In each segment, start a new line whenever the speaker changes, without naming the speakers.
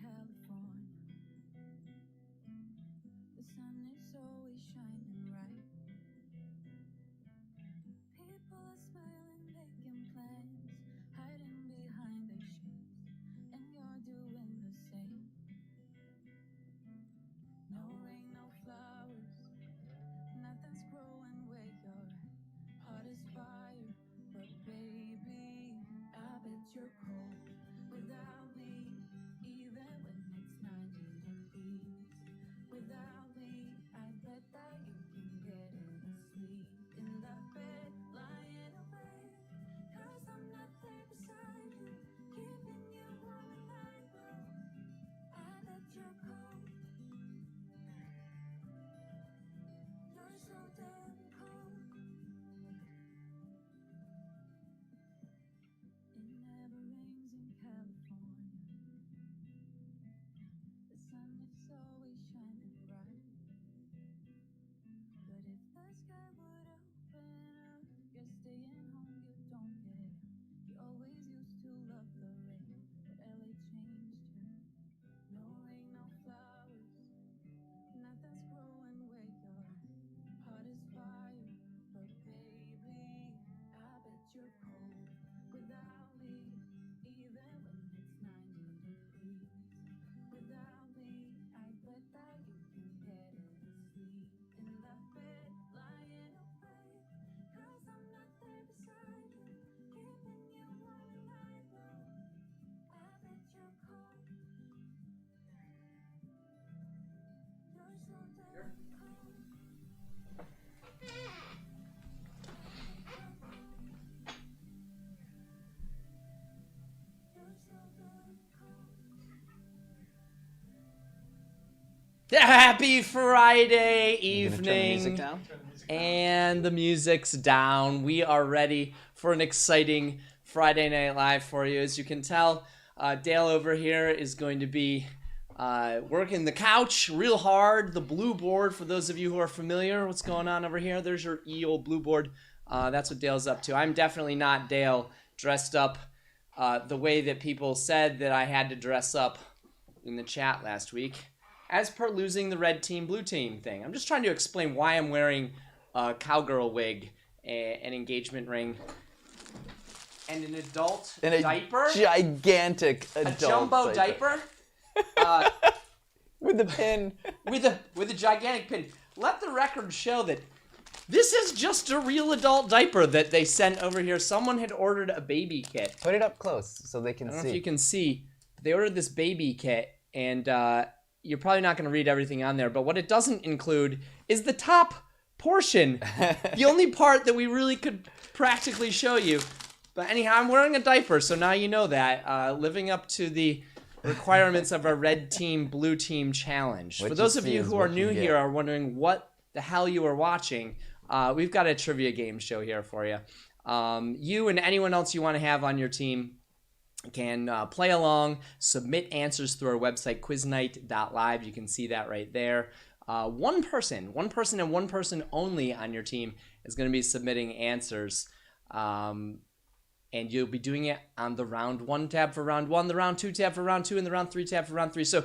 California. The sun is always shining bright. People are smiling, making plans, hiding behind their shades, and you're doing the same. No rain, no flowers, nothing's growing where your heart is fire. But baby, I bet you're cold without me, even when it's 90 degrees. Without me, I bet that you can get asleep in that bed, lying awake. 'Cause I'm not there beside you, keeping you warm at night. Well, I bet you're cold. You're so damn cold. It never rains in California. The sun is always shining bright. But if the sky would open up, you're staying home, you don't care. You always used to love the rain, but LA changed you. No rain, no flowers, nothing's growing where your heart is fire. But baby, I bet you're cold without me, even when it's 90 degrees. Without me, I bet that you can get asleep in that bed, lying awake. 'Cause I'm not there beside you, keeping you warm at night. Well, I bet you're cold. You're so damn cold. You're so damn cold.
Happy Friday
You gonna turn the music
evening.
down?
And the music's down. We are ready for an exciting Friday Night Live for you. As you can tell, Dale over here is going to be working the couch real hard. The blue board, for those of you who are familiar, what's going on over here? There's your old blue board. That's what Dale's up to. I'm definitely not Dale dressed up the way that people said that I had to dress up in the chat last week, as per losing the red team, blue team thing. I'm just trying to explain why I'm wearing a cowgirl wig, an engagement ring, and an adult
In a
diaper,
gigantic adult
a jumbo diaper,
with a pin.
with a gigantic pin. Let the record show that this is just a real adult diaper that they sent over here. Someone had ordered a baby kit.
Put it up close so they can
I don't know
see.
if you can see. They ordered this baby kit, and you're probably not going to read everything on there, but what it doesn't include is the top portion. The only part that we really could practically show you. But anyhow, I'm wearing a diaper, so now you know that. Living up to the requirements of our red team, blue team challenge.
What
For
you
those of
see
you
is
who are
what you
new
get.
here, are wondering what the hell you are watching, we've got a trivia game show here for you. You and anyone else you want to have on your team can play along, submit answers through our website, QuizNight.live. You can see that right there. One person and one person only on your team is going to be submitting answers. And you'll be doing it on the round 1 tab for round 1, the round 2 tab for round 2, and the round 3 tab for round 3. So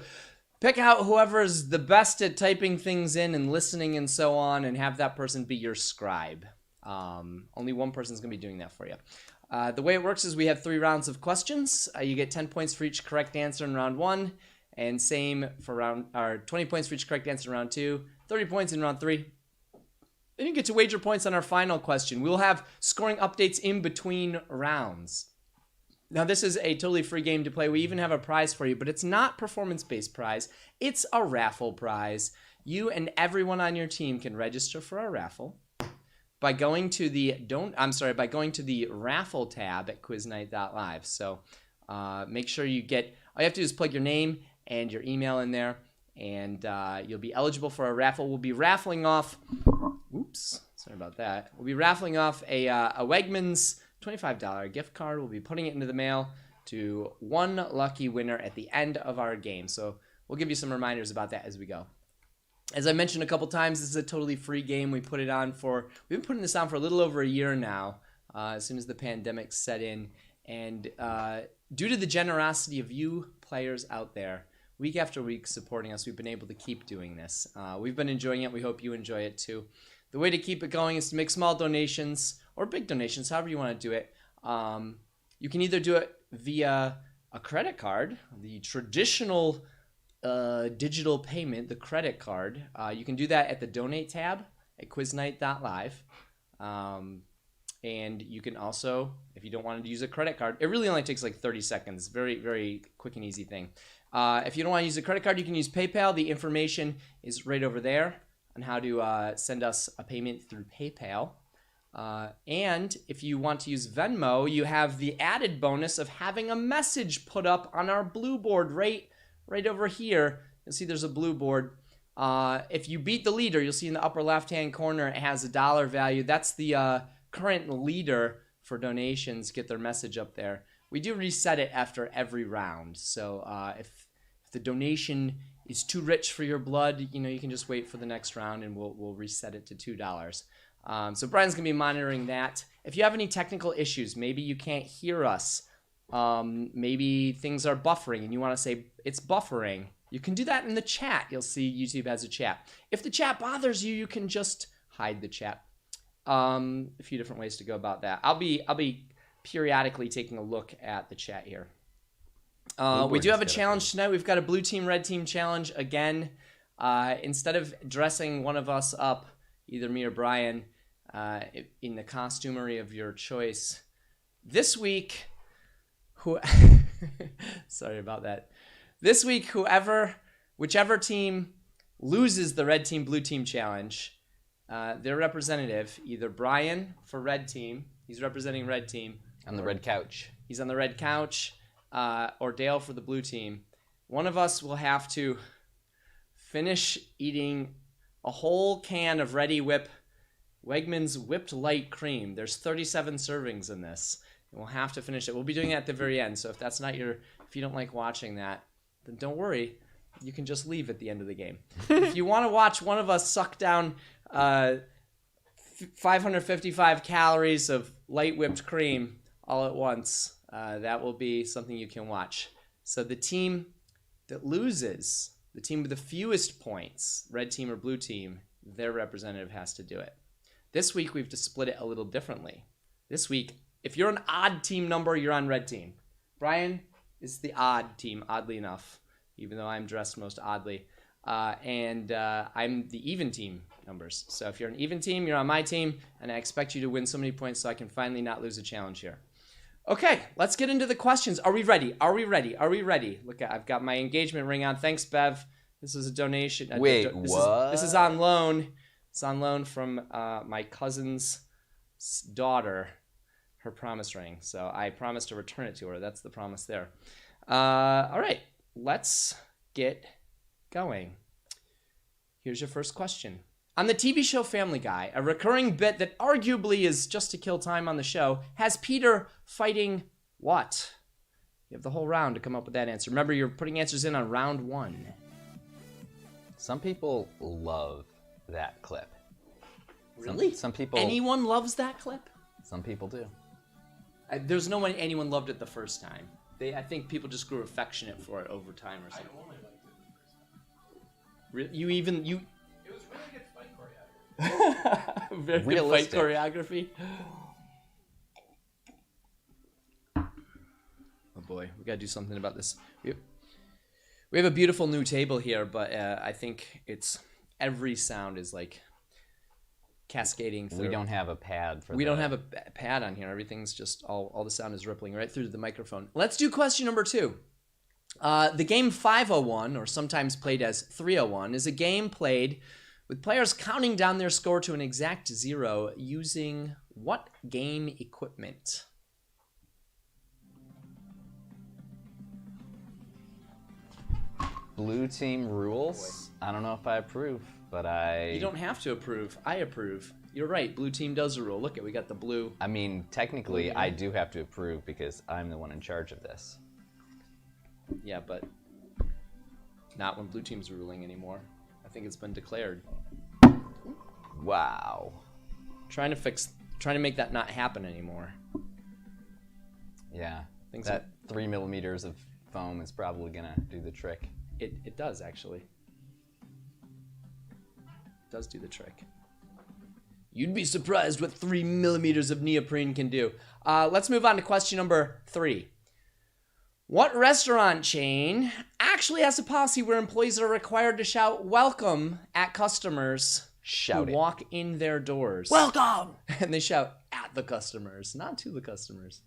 pick out whoever is the best at typing things in and listening and so on, and have that person be your scribe. Only one person's going to be doing that for you. The way it works is we have 3 rounds of questions. You get 10 points for each correct answer in round 1, and same for 20 points for each correct answer in round 2, 30 points in round 3. Then you get to wager points on our final question. We'll have scoring updates in between rounds. Now, this is a totally free game to play. We even have a prize for you, but it's not performance-based prize. It's a raffle prize. You and everyone on your team can register for a raffle by going to the raffle tab at QuizNight.live. So make sure you all you have to do is plug your name and your email in there, and you'll be eligible for a raffle. We'll be raffling off, sorry about that. We'll be raffling off a Wegmans $25 gift card. We'll be putting it into the mail to one lucky winner at the end of our game. So we'll give you some reminders about that as we go. As I mentioned a couple times, this is a totally free game. We've been putting this on for a little over a year now, as soon as the pandemic set in. And due to the generosity of you players out there, week after week supporting us. We've been able to keep doing this. We've been enjoying it. We hope you enjoy it too. The way to keep it going is to make small donations or big donations, however you want to do it. You can either do it via a credit card, the traditional digital payment, the credit card. You can do that at the donate tab at QuizNight.live. And you can also, if you don't want to use a credit card, it really only takes like 30 seconds. Very, very quick and easy thing. If you don't want to use a credit card, you can use PayPal. The information is right over there on how to send us a payment through PayPal. And if you want to use Venmo, you have the added bonus of having a message put up on our blue board right over here. You'll see there's a blue board. If you beat the leader, you'll see in the upper left-hand corner it has a dollar value. That's the current leader for donations. Get their message up there. We do reset it after every round. So if the donation is too rich for your blood, you can just wait for the next round and we'll reset it to $2. So Brian's gonna be monitoring that. If you have any technical issues, maybe you can't hear us, maybe things are buffering and you want to say it's buffering, you can do that in the chat. You'll see YouTube has a chat. If the chat bothers you, you can just hide the chat. A few different ways to go about that. I'll be periodically taking a look at the chat here. We do have a challenge tonight. We've got a blue team, red team challenge again. Instead of dressing one of us up, either me or Brian, in the costumery of your choice, this week, sorry about that. This week, whichever team loses the red team, blue team challenge, their representative, either Brian for red team, he's representing red team.
On the red couch.
He's on the red couch, or Dale for the blue team. One of us will have to finish eating a whole can of Ready Whip Wegmans Whipped Light Cream. There's 37 servings in this, and we'll have to finish it. We'll be doing it at the very end, so if you don't like watching that, then don't worry. You can just leave at the end of the game. If you want to watch one of us suck down 555 calories of light whipped cream all at once, that will be something you can watch. So the team that loses, the team with the fewest points, red team or blue team, their representative has to do it. This week, we have to split it a little differently. This week, if you're an odd team number, you're on red team. Brian is the odd team, oddly enough, even though I'm dressed most oddly. And I'm the even team numbers. So if you're an even team, you're on my team, and I expect you to win so many points so I can finally not lose a challenge here. Okay, let's get into the questions. Are we ready? Are we ready? Are we ready? Look, I've got my engagement ring on. Thanks, Bev. This is a donation.
Wait, what?
This is on loan. It's on loan from my cousin's daughter, her promise ring. So I promised to return it to her. That's the promise there. All right, let's get going. Here's your first question. On the TV show Family Guy, a recurring bit that arguably is just to kill time on the show has Peter fighting what? You have the whole round to come up with that answer. Remember, you're putting answers in on round 1.
Some people love that clip.
Really?
Some people.
Anyone loves that clip?
Some people do.
There's no way anyone loved it the first time. I think people just grew affectionate for it over time or something.
I only liked it the first time.
It was
really good fight choreography.
Very good fight
Realistic.
choreography. Oh boy, we gotta do something about this. We have a beautiful new table here, but I think every sound is like cascading through.
We don't have a pad for that.
We don't have a pad on here. Everything's just all the sound is rippling right through to the microphone. Let's do question number 2. The game 501, or sometimes played as 301, is a game played with players counting down their score to an exact 0 using what game equipment?
Blue team rules. I don't know if I approve, but
You don't have to approve. I approve. You're right. Blue team does a rule. Look, we got the blue.
I mean, technically, I do have to approve because I'm the one in charge of this.
Yeah, but not when blue team's ruling anymore. I think it's been declared.
Wow.
Trying to make that not happen anymore.
Yeah.
Things
That 3 millimeters of foam is probably gonna do the trick.
It does, actually. It does do the trick. You'd be surprised what 3 millimeters of neoprene can do. Let's move on to question number 3. What restaurant chain actually has a policy where employees are required to shout welcome at customers
Shout
who
it.
walk in their doors?
Welcome!
And they shout at the customers, not to the customers.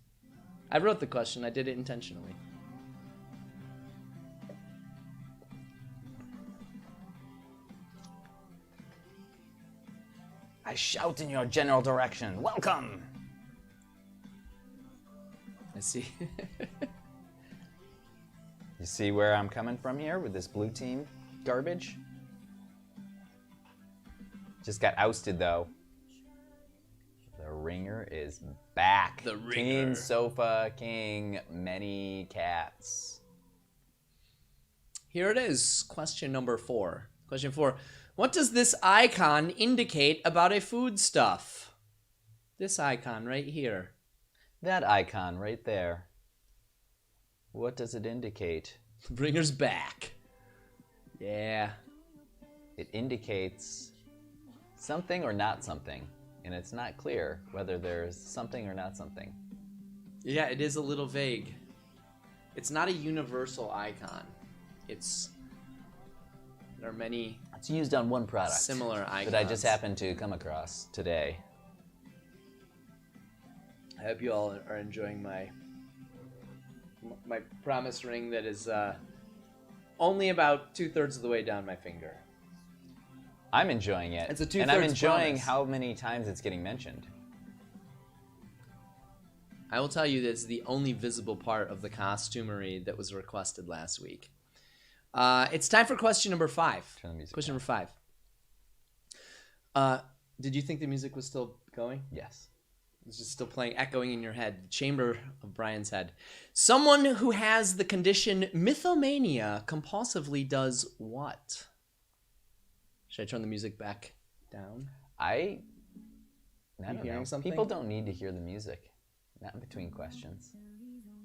I wrote the question. I did it intentionally.
I shout in your general direction. Welcome!
I see.
You see where I'm coming from here with this blue team garbage? Just got ousted though. The ringer is back.
The ringer.
King sofa, king many cats.
Here it is. Question number 4. Question 4. What does this icon indicate about a foodstuff? This icon right here.
That icon right there. What does it indicate?
Ringer's back. Yeah.
It indicates something or not something. And it's not clear whether there's something or not something.
Yeah, it is a little vague. It's not a universal icon. There are many
It's used on one product.
similar icons.
That I just happened to come across today.
I hope you all are enjoying my promise ring that is only about 2/3 of the way down my finger.
I'm enjoying it.
It's a
and I'm
2/3
enjoying
promise.
how many times it's getting mentioned.
I will tell you this is the only visible part of the costumery that was requested last week. It's time for question number 5.
Turn the music
Question
down.
number 5. Did you think the music was still going?
Yes.
It's just still playing, echoing in your head, the chamber of Brian's head. Someone who has the condition mythomania compulsively does what? Should I turn the music back down?
I don't
hearing
know.
something?
People don't need to hear the music. Not in between questions.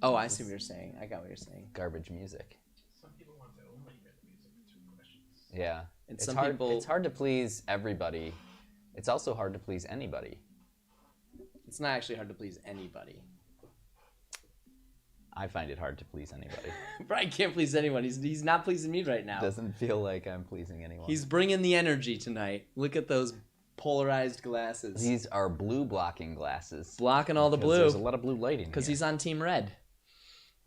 Oh, I see what you're saying. I got what you're saying.
Garbage music.
Some people want to only hear the music between questions.
Yeah.
And
it's
some
hard,
people-
It's hard to please everybody. It's also hard to please anybody.
It's not actually hard to please anybody.
I find it hard to please anybody.
Brian can't please anyone. He's not pleasing me right now.
Doesn't feel like I'm pleasing anyone.
He's bringing the energy tonight. Look at those polarized glasses.
These are blue blocking glasses.
blocking all the
Because There's a
blue
lot of blue light in here.
because he's on Team Red.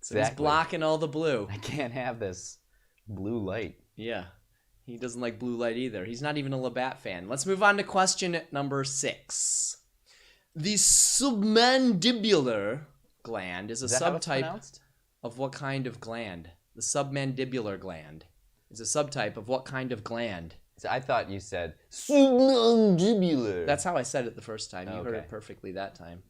So he's
Exactly.
blocking all the blue.
I can't have this blue light.
Yeah. He doesn't like blue light either. He's not even a Labatt fan. Let's move on to question number 6. The submandibular gland is a
Is that how it's
subtype
pronounced?
of what kind of gland? The submandibular gland is a subtype of what kind of gland?
So I thought you said submandibular.
That's how I said it the first time. You heard
Okay.
it perfectly that time.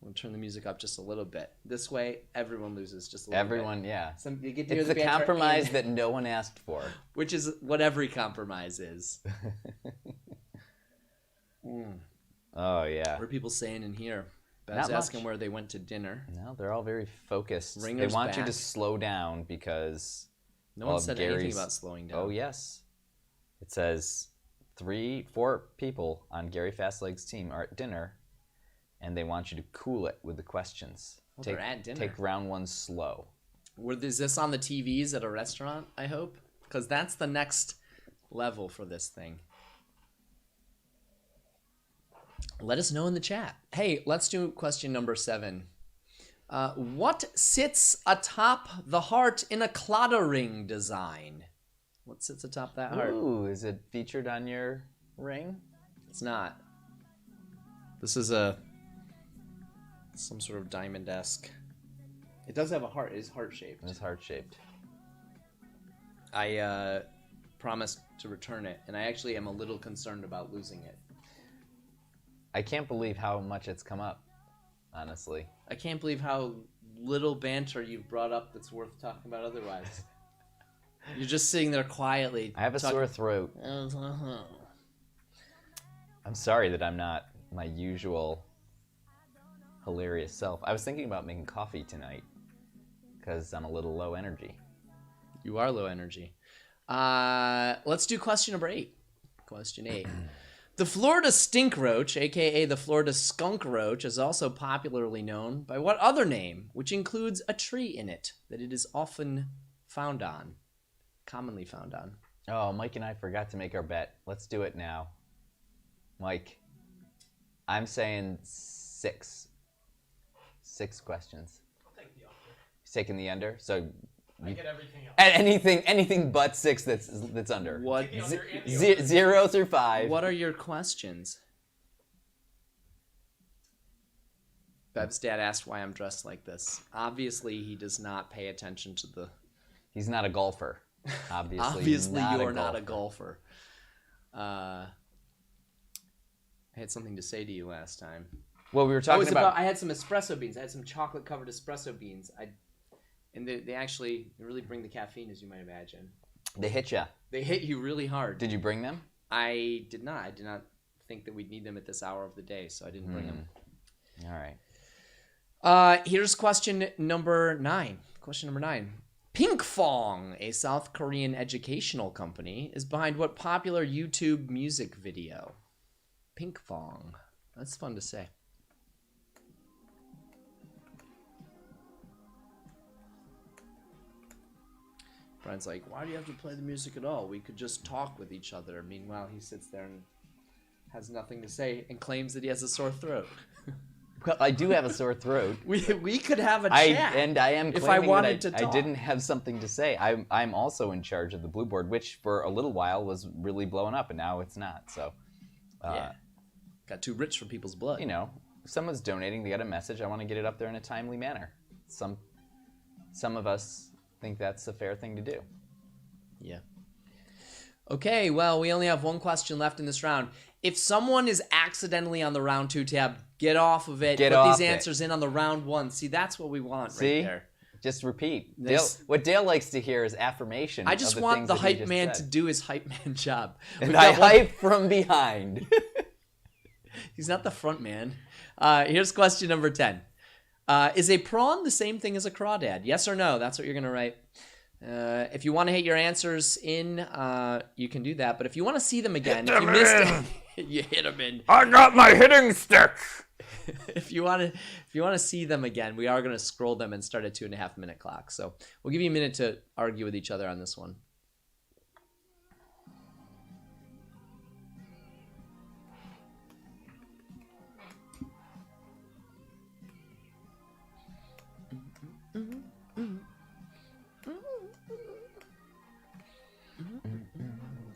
We'll turn the music up just a little bit. This way, everyone loses just a little
Everyone, yeah.
bit. You get to hear
It's
the
the
banter
compromise
and-
that no one asked for.
which is what every compromise is.
Oh, yeah.
What are people saying in here?
Not
Bev's
much.
asking where they went to dinner.
No, they're all very focused.
Ringer's
they want you
back.
to slow down because...
No one
of
said anything
Gary's-
about slowing down.
Oh, yes. It says 4 people on Gary Fastleg's team are at dinner, and they want you to cool it with the questions.
Well, they're at dinner.
Take round 1 slow.
Is this on the TVs at a restaurant, I hope? Because that's the next level for this thing. Let us know in the chat. Hey, let's do question number 7. What sits atop the heart in a claddering design? What sits atop that heart?
Ooh, is it featured on your ring?
It's not. This is some sort of diamond-esque. It does have a heart. It is heart-shaped.
It's heart-shaped.
I promised to return it, and I actually am a little concerned about losing it.
I can't believe how much it's come up, honestly.
I can't believe how little banter you've brought up that's worth talking about otherwise. You're just sitting there quietly.
I have a sore throat.
Uh-huh.
I'm sorry that I'm not my usual hilarious self. I was thinking about making coffee tonight because I'm a little low energy.
You are low energy. Let's do question number 8. Question 8. The Florida stink roach, aka the Florida skunk roach, is also popularly known by what other name, which includes a tree in it that it is often found on, commonly found on?
Oh, Mike and I forgot to make our bet. Let's do it now. Mike, I'm saying 6. 6 questions.
I'll take the under.
He's taking the under, so
I get everything else.
anything but 6 that's under.
What?
Take the under and the over.
0 through 5.
What are your questions? Bev's dad asked why I'm dressed like this. Obviously, he does not pay attention to the...
He's not a golfer. Obviously
you're not a golfer. I had something to say to you last time.
Well, we were talking about...
I had some espresso beans. I had some chocolate-covered espresso beans. And they actually really bring the caffeine, as you might imagine.
They hit you.
They hit you really hard.
Did you bring them?
I did not. I did not think that we'd need them at this hour of the day, so I didn't bring them.
All right.
Here's question number 9. Question number 9. Pinkfong, a South Korean educational company, is behind what popular YouTube music video? Pinkfong. That's fun to say. Brian's like, why do you have to play the music at all? We could just talk with each other. Meanwhile, he sits there and has nothing to say and claims that he has a sore throat.
Well, I do have a sore throat.
We could have a chat.
I am
if
claiming
I wanted
that
to
I
talk.
didn't have something to say. I'm also in charge of the Blue Board, which for a little while was really blowing up, and now it's not. So,
Yeah. Got too rich for people's blood.
you know, if someone's donating, they got a message. I want to get it up there in a timely manner. Some of us think that's a fair thing to do.
Yeah. Okay, well, we only have one question left in this round. If someone is accidentally on the round 2 tab, get off of it.
Get
Put
off
these
it.
answers in on the round 1. See, that's what we want
See?
right there.
Just repeat.
This-
What Dale likes to hear is affirmation.
I just
of the
want
things
the
that he
hype
just
man
said.
to do his hype man job. We've
And I
got one-
hype from behind.
He's not the front man. Here's question number 10. Is a prawn the same thing as a crawdad? Yes or no? That's what you're going to write. If you want to hit your answers in, you can do that. But if you want to see them again, if you missed it, you hit them in.
I got my hitting stick.
If you want to see them again, we are going to scroll them and start a 2.5 minute clock. So we'll give you a minute to argue with each other on this one.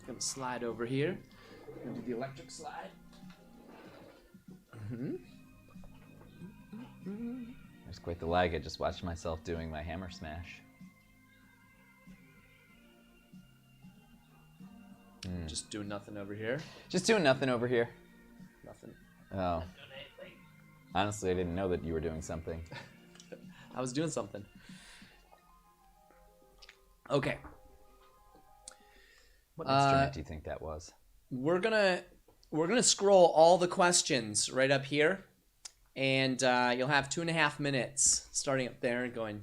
Gonna slide over here. Gonna do the electric slide.
There's quite the lag. I just watched myself doing my hammer smash.
Just doing nothing over here.
Just doing nothing over here.
Nothing.
Oh. Honestly, I didn't know that you were doing something.
I was doing something. Okay.
What instrument do you think that was?
We're gonna scroll all the questions right up here, and you'll have 2.5 minutes starting up there and going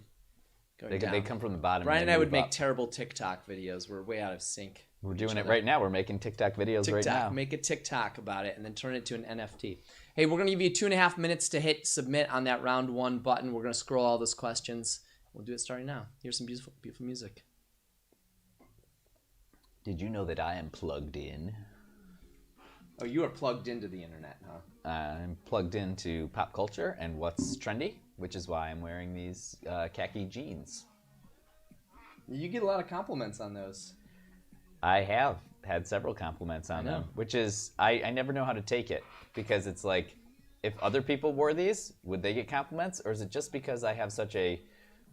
down.
They come from the bottom.
Brian and I
they
would
move
make
up.
terrible TikTok videos. We're way out of sync.
We're doing it right now. We're making TikTok videos
TikTok.
right now.
Make a TikTok about it and then turn it to an NFT. Hey, we're gonna give you 2.5 minutes to hit submit on that round 1 button. We're gonna scroll all those questions. We'll do it starting now. Here's some beautiful, beautiful music.
Did you know that I am plugged in?
Oh, you are plugged into the internet, huh?
I'm plugged into pop culture and what's trendy, which is why I'm wearing these khaki jeans.
You get a lot of compliments on those.
I have had several compliments on
know.
them, which is, I never know how to take it, because it's like, if other people wore these, would they get compliments, or is it just because I have such a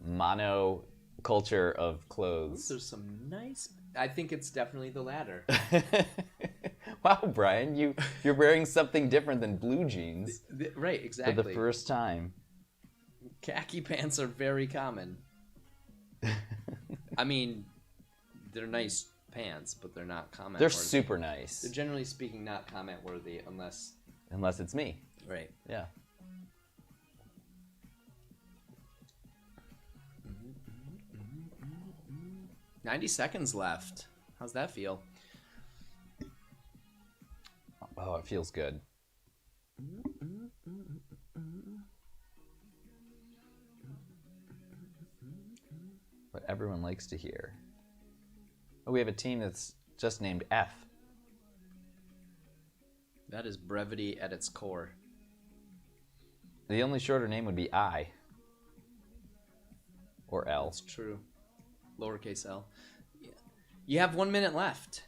mono culture of clothes?
There's some nice... I think it's definitely the latter.
Wow, Brian, you're wearing something different than blue jeans
Right, exactly.
for the first time.
Khaki pants are very common. I mean, they're nice pants, but they're not comment
They're
worthy.
super nice,
They're generally speaking not comment worthy unless...
unless it's me.
Right.
Yeah.
90 seconds left. How's that feel?
Oh, it feels good. What everyone likes to hear. Oh, we have a team that's just named F.
That is brevity at its core.
The only shorter name would be I. Or L.
That's true. Lowercase l. Yeah. You have 1 minute left.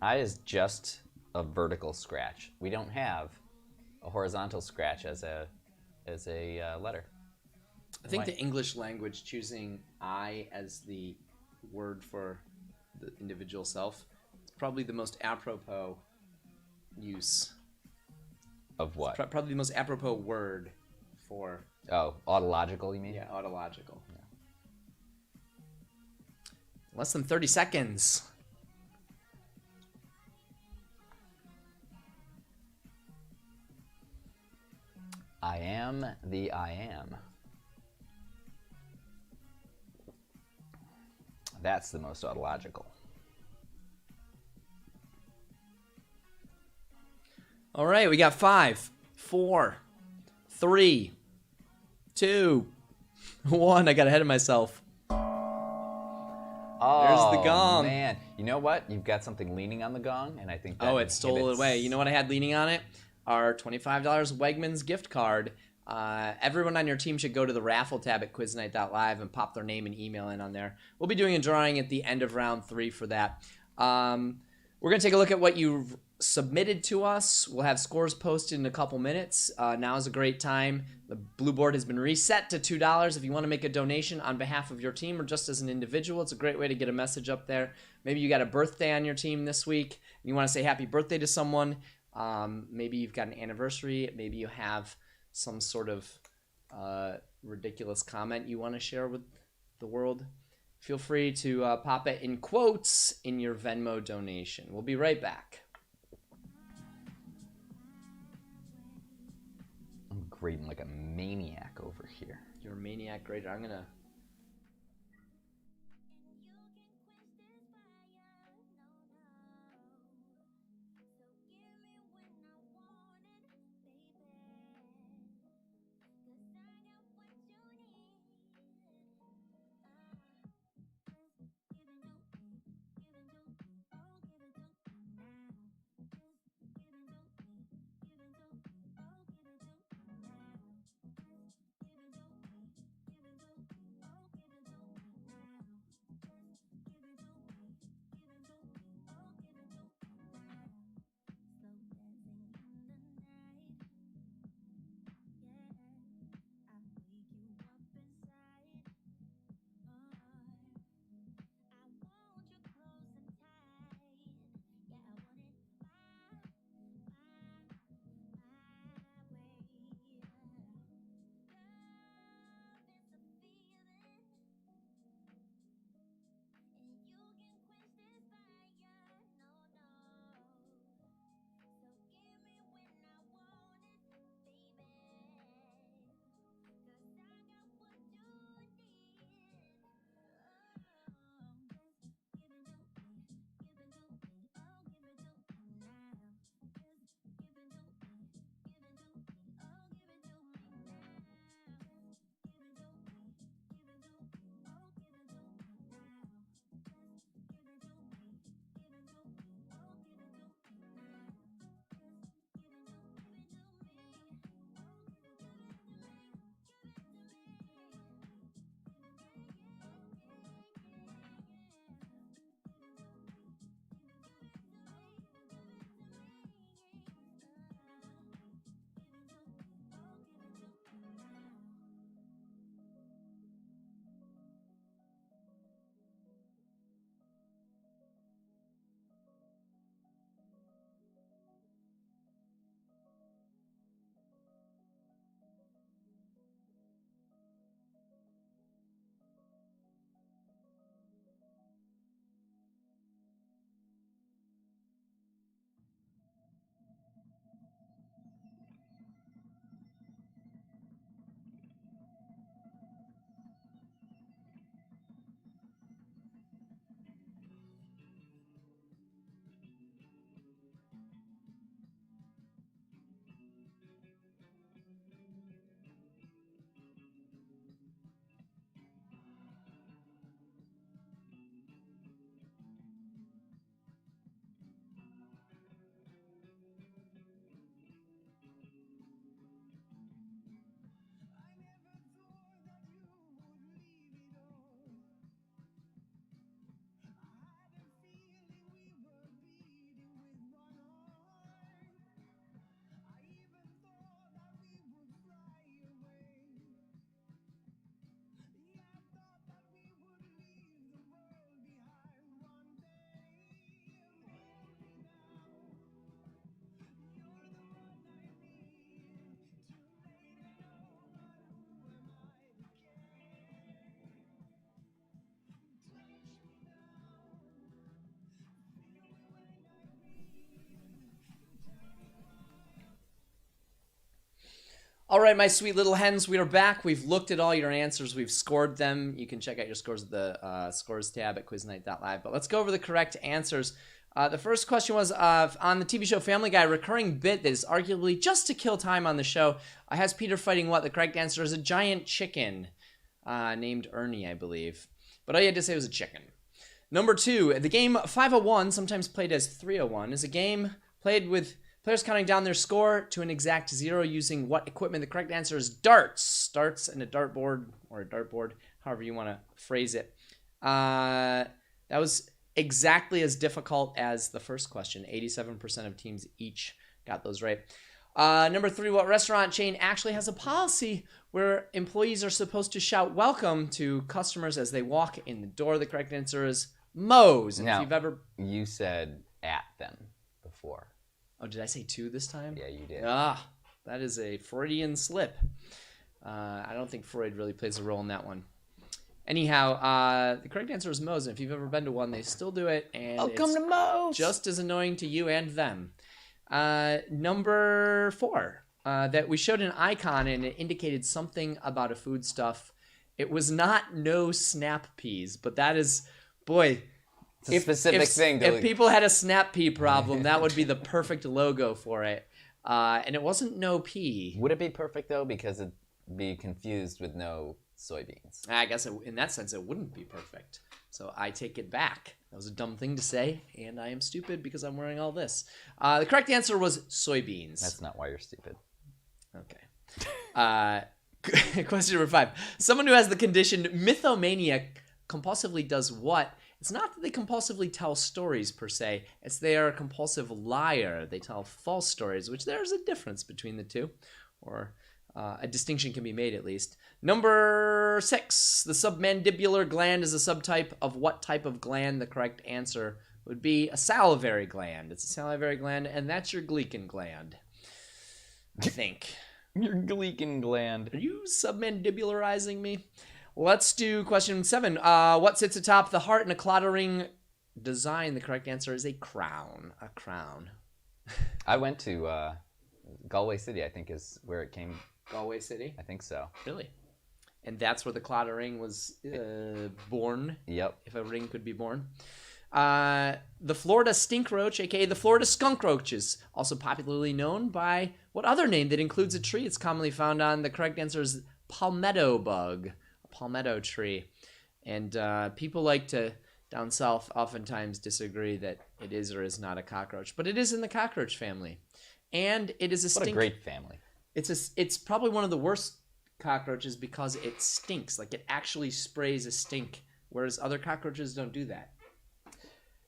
I is just a vertical scratch. We don't have a horizontal scratch as a letter.
I think
Why?
the English language choosing I as the word for the individual self is probably the most apropos use.
Of what?
Probably the most apropos word for...
Oh, autological, you mean?
Yeah, autological. Yeah. Less than 30 seconds.
I am the I am. That's the most autological.
All right, we got 5, 4, 3, 2, 1. I got ahead of myself.
Oh,
There's the gong.
Man, you know what? You've got something leaning on the gong, and I think that
It stole it
inhibits-
away. You know what I had leaning on it? Our $25 Wegmans gift card. Everyone on your team should go to the raffle tab at QuizNight.live and pop their name and email in on there. We'll be doing a drawing at the end of round 3 for that. We're going to take a look at what you've submitted to us. We'll have scores posted in a couple minutes. Now is a great time. The blue board has been reset to $2. If you want to make a donation on behalf of your team or just as an individual, it's a great way to get a message up there. Maybe you got a birthday on your team this week and you want to say happy birthday to someone. Maybe you've got an anniversary. Maybe you have some sort of ridiculous comment you want to share with the world. Feel free to pop it in quotes in your Venmo donation. We'll be right back.
I'm grading like a maniac over here.
You're a maniac grader. I'm gonna... All right, my sweet little hens, we are back. We've looked at all your answers. We've scored them. You can check out your scores at the scores tab at QuizNight.live. But let's go over the correct answers. The first question was on the TV show Family Guy, a recurring bit that is arguably just to kill time on the show has Peter fighting what? The correct answer is a giant chicken named Ernie, I believe. But all you had to say was a chicken. Number 2, the game 501, sometimes played as 301, is a game played with players counting down their score to an exact 0 using what equipment? The correct answer is darts. Darts and a dartboard, or a dartboard, however you want to phrase it. That was exactly as difficult as the first question. 87% of teams each got those right. Number 3, what restaurant chain actually has a policy where employees are supposed to shout welcome to customers as they walk in the door? The correct answer is Moe's. And
Now,
if you've ever...
you said at them before.
Oh, did I say 2 this time?
Yeah, you did.
That is a Freudian slip. I don't think Freud really plays a role in that one. Anyhow, the correct answer is Moe's, and if you've ever been to one, they still do it, and
Welcome to Moe's!
Just as annoying to you and them. Number 4, that we showed an icon, and it indicated something about a foodstuff. It was not no snap peas, but that is, boy...
It's a specific thing.
If people had a snap pea problem, that would be the perfect logo for it. And it wasn't no pea.
Would it be perfect, though, because it'd be confused with no soybeans?
I guess in that sense, it wouldn't be perfect. So I take it back. That was a dumb thing to say, and I am stupid because I'm wearing all this. The correct answer was soybeans.
That's not why you're stupid.
Okay. Question number 5. Someone who has the condition mythomania compulsively does what? It's not that they compulsively tell stories, per se. It's they are a compulsive liar. They tell false stories, which there's a difference between the two. Or a distinction can be made, at least. Number 6. The submandibular gland is a subtype of what type of gland? The correct answer would be a salivary gland. It's a salivary gland, and that's your Gleekin gland, I think.
Your Gleekin gland.
Are you submandibularizing me? Let's do question 7. What sits atop the heart in a clattering design? The correct answer is a crown. A crown.
I went to Galway City, I think is where it came.
Galway City?
I think so.
Really? And that's where the clattering was born?
Yep.
If a ring could be born. The Florida stink roach, a.k.a. the Florida skunk roach, is also popularly known by what other name that includes a tree it's commonly found on? The correct answer is palmetto bug. Palmetto tree. And people like to, down south, oftentimes disagree that it is or is not a cockroach. But it is in the cockroach family. And it is a stink.
What a great family.
It's probably one of the worst cockroaches because it stinks. Like, it actually sprays a stink, whereas other cockroaches don't do that.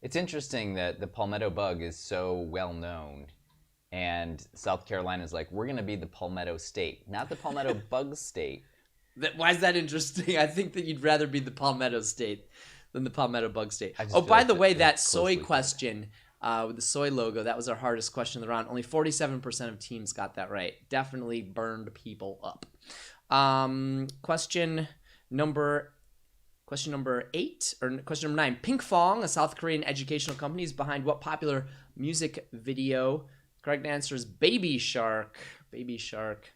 It's interesting that the palmetto bug is so well known. And South Carolina is like, we're going to be the palmetto state, not the palmetto bug state.
Why is that interesting? I think that you'd rather be the palmetto state than the palmetto bug state.
Oh,
by the way, that soy question with the soy logo, that was our hardest question of the round. Only 47% of teams got that right. Definitely burned people up. Question number 8, or question number 9. Pinkfong, a South Korean educational company, is behind what popular music video? Correct answer is Baby Shark. Baby Shark.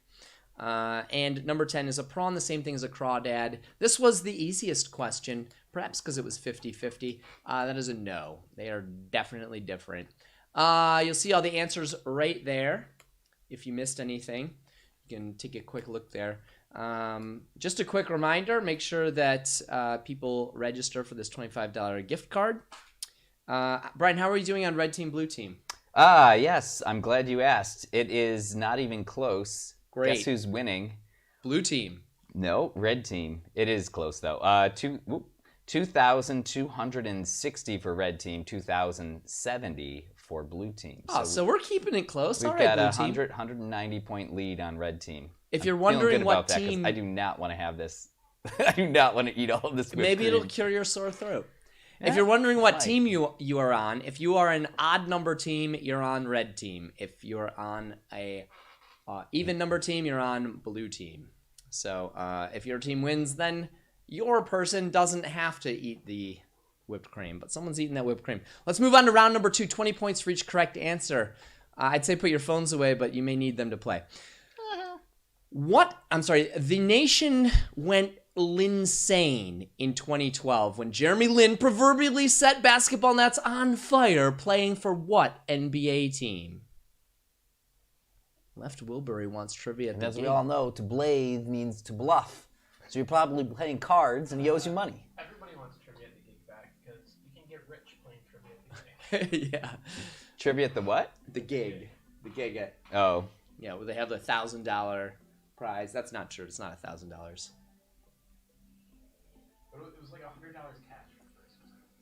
And number 10, is a prawn the same thing as a crawdad? This was the easiest question, perhaps because it was 50-50. That is a no. They are definitely different. You'll see all the answers right there. If you missed anything, you can take a quick look there. Just a quick reminder, make sure that people register for this $25 gift card. Brian, how are you doing on red team, blue team?
Yes, I'm glad you asked. It is not even close.
Great.
Guess who's winning?
Blue team.
No, red team. It is close, though. 2,260 for red team, 2,070 for blue team.
Oh, so we're keeping it close.
We've
All right,
got
blue
a
team.
190-point lead on red team.
If you're
I'm feeling
wondering
good
what
about that, 'cause
team...
I do not want to have this. I do not want to eat all of this whipped
Maybe
cream.
it'll cure your sore throat.
Yeah,
If you're wondering what
might.
team you are on, if you are an odd number team, you're on red team. If you're on a even number team, you're on blue team. So if your team wins, then your person doesn't have to eat the whipped cream, but someone's eating that whipped cream. Let's move on to round number 2. 20 points for each correct answer. I'd say put your phones away, but you may need them to play. The nation went linsane in 2012 when Jeremy Lin proverbially set basketball nets on fire playing for what NBA team? Left Wilbury wants trivia at
And
the
as we
gig.
all know, to blaze means to bluff. So you're probably playing cards and he owes you money.
Everybody wants trivia at the gig back because you can get rich playing trivia at the gig.
Yeah.
Trivia at the what?
The gig. The gig at,
Oh.
yeah, where they have the $1,000 prize. That's not true. It's not $1,000.
It was like $100 cash for first.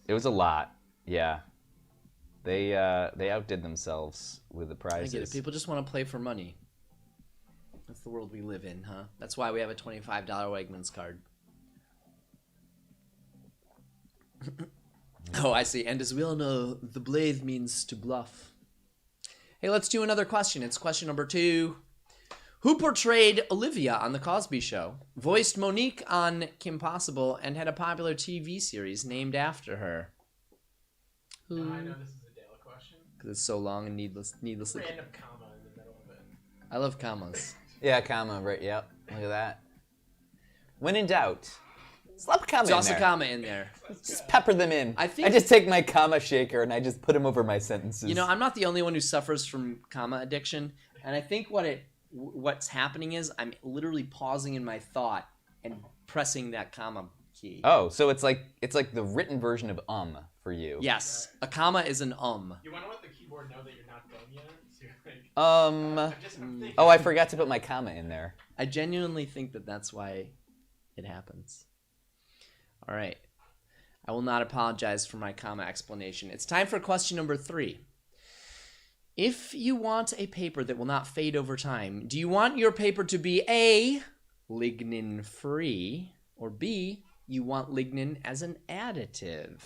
It was a lot. Yeah. They outdid themselves with the
I
prizes.
get it. People just want to play for money. That's the world we live in, huh? That's why we have a $25 Wegmans card. Oh, I see. And as we all know, the blaze means to bluff. Hey, let's do another question. It's question number 2. Who portrayed Olivia on The Cosby Show, voiced Monique on Kim Possible, and had a popular TV series named after her? Who?
Now I know this is a Dale question.
Because it's so long and needlessly.
Random comma in the middle of it.
I love commas.
Yeah, comma, right, yep. Look at that. When in doubt, slap a comma
There's
in
also
there.
a comma in there.
Just pepper them in.
I think-
just take my comma shaker and I just put them over my sentences.
You know, I'm not the only one who suffers from comma addiction, and I think what's happening is I'm literally pausing in my thought and pressing that comma key.
Oh, so it's like the written version of for you.
Yes, a comma is an
You want to let the keyboard know that you're not done yet? So you're like, I'm thinking.
Oh, I forgot to put my comma in there.
I genuinely think that that's why it happens. All right. I will not apologize for my comma explanation. It's time for question number 3. If you want a paper that will not fade over time, do you want your paper to be A, lignin-free, or B, you want lignin as an additive?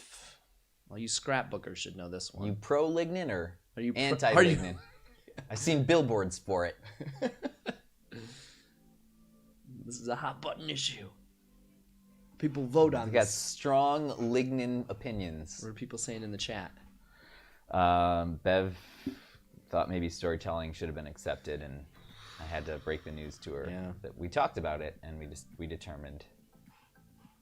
Well, you scrapbookers should know this one.
You pro lignin or
Are you
anti
are you-
lignin? I've seen billboards for it.
This is a hot button issue. People vote on
I've got
this.
strong lignin opinions.
What are people saying in the chat?
Bev thought maybe storytelling should have been accepted, and I had to break the news to her that we talked about it, and we determined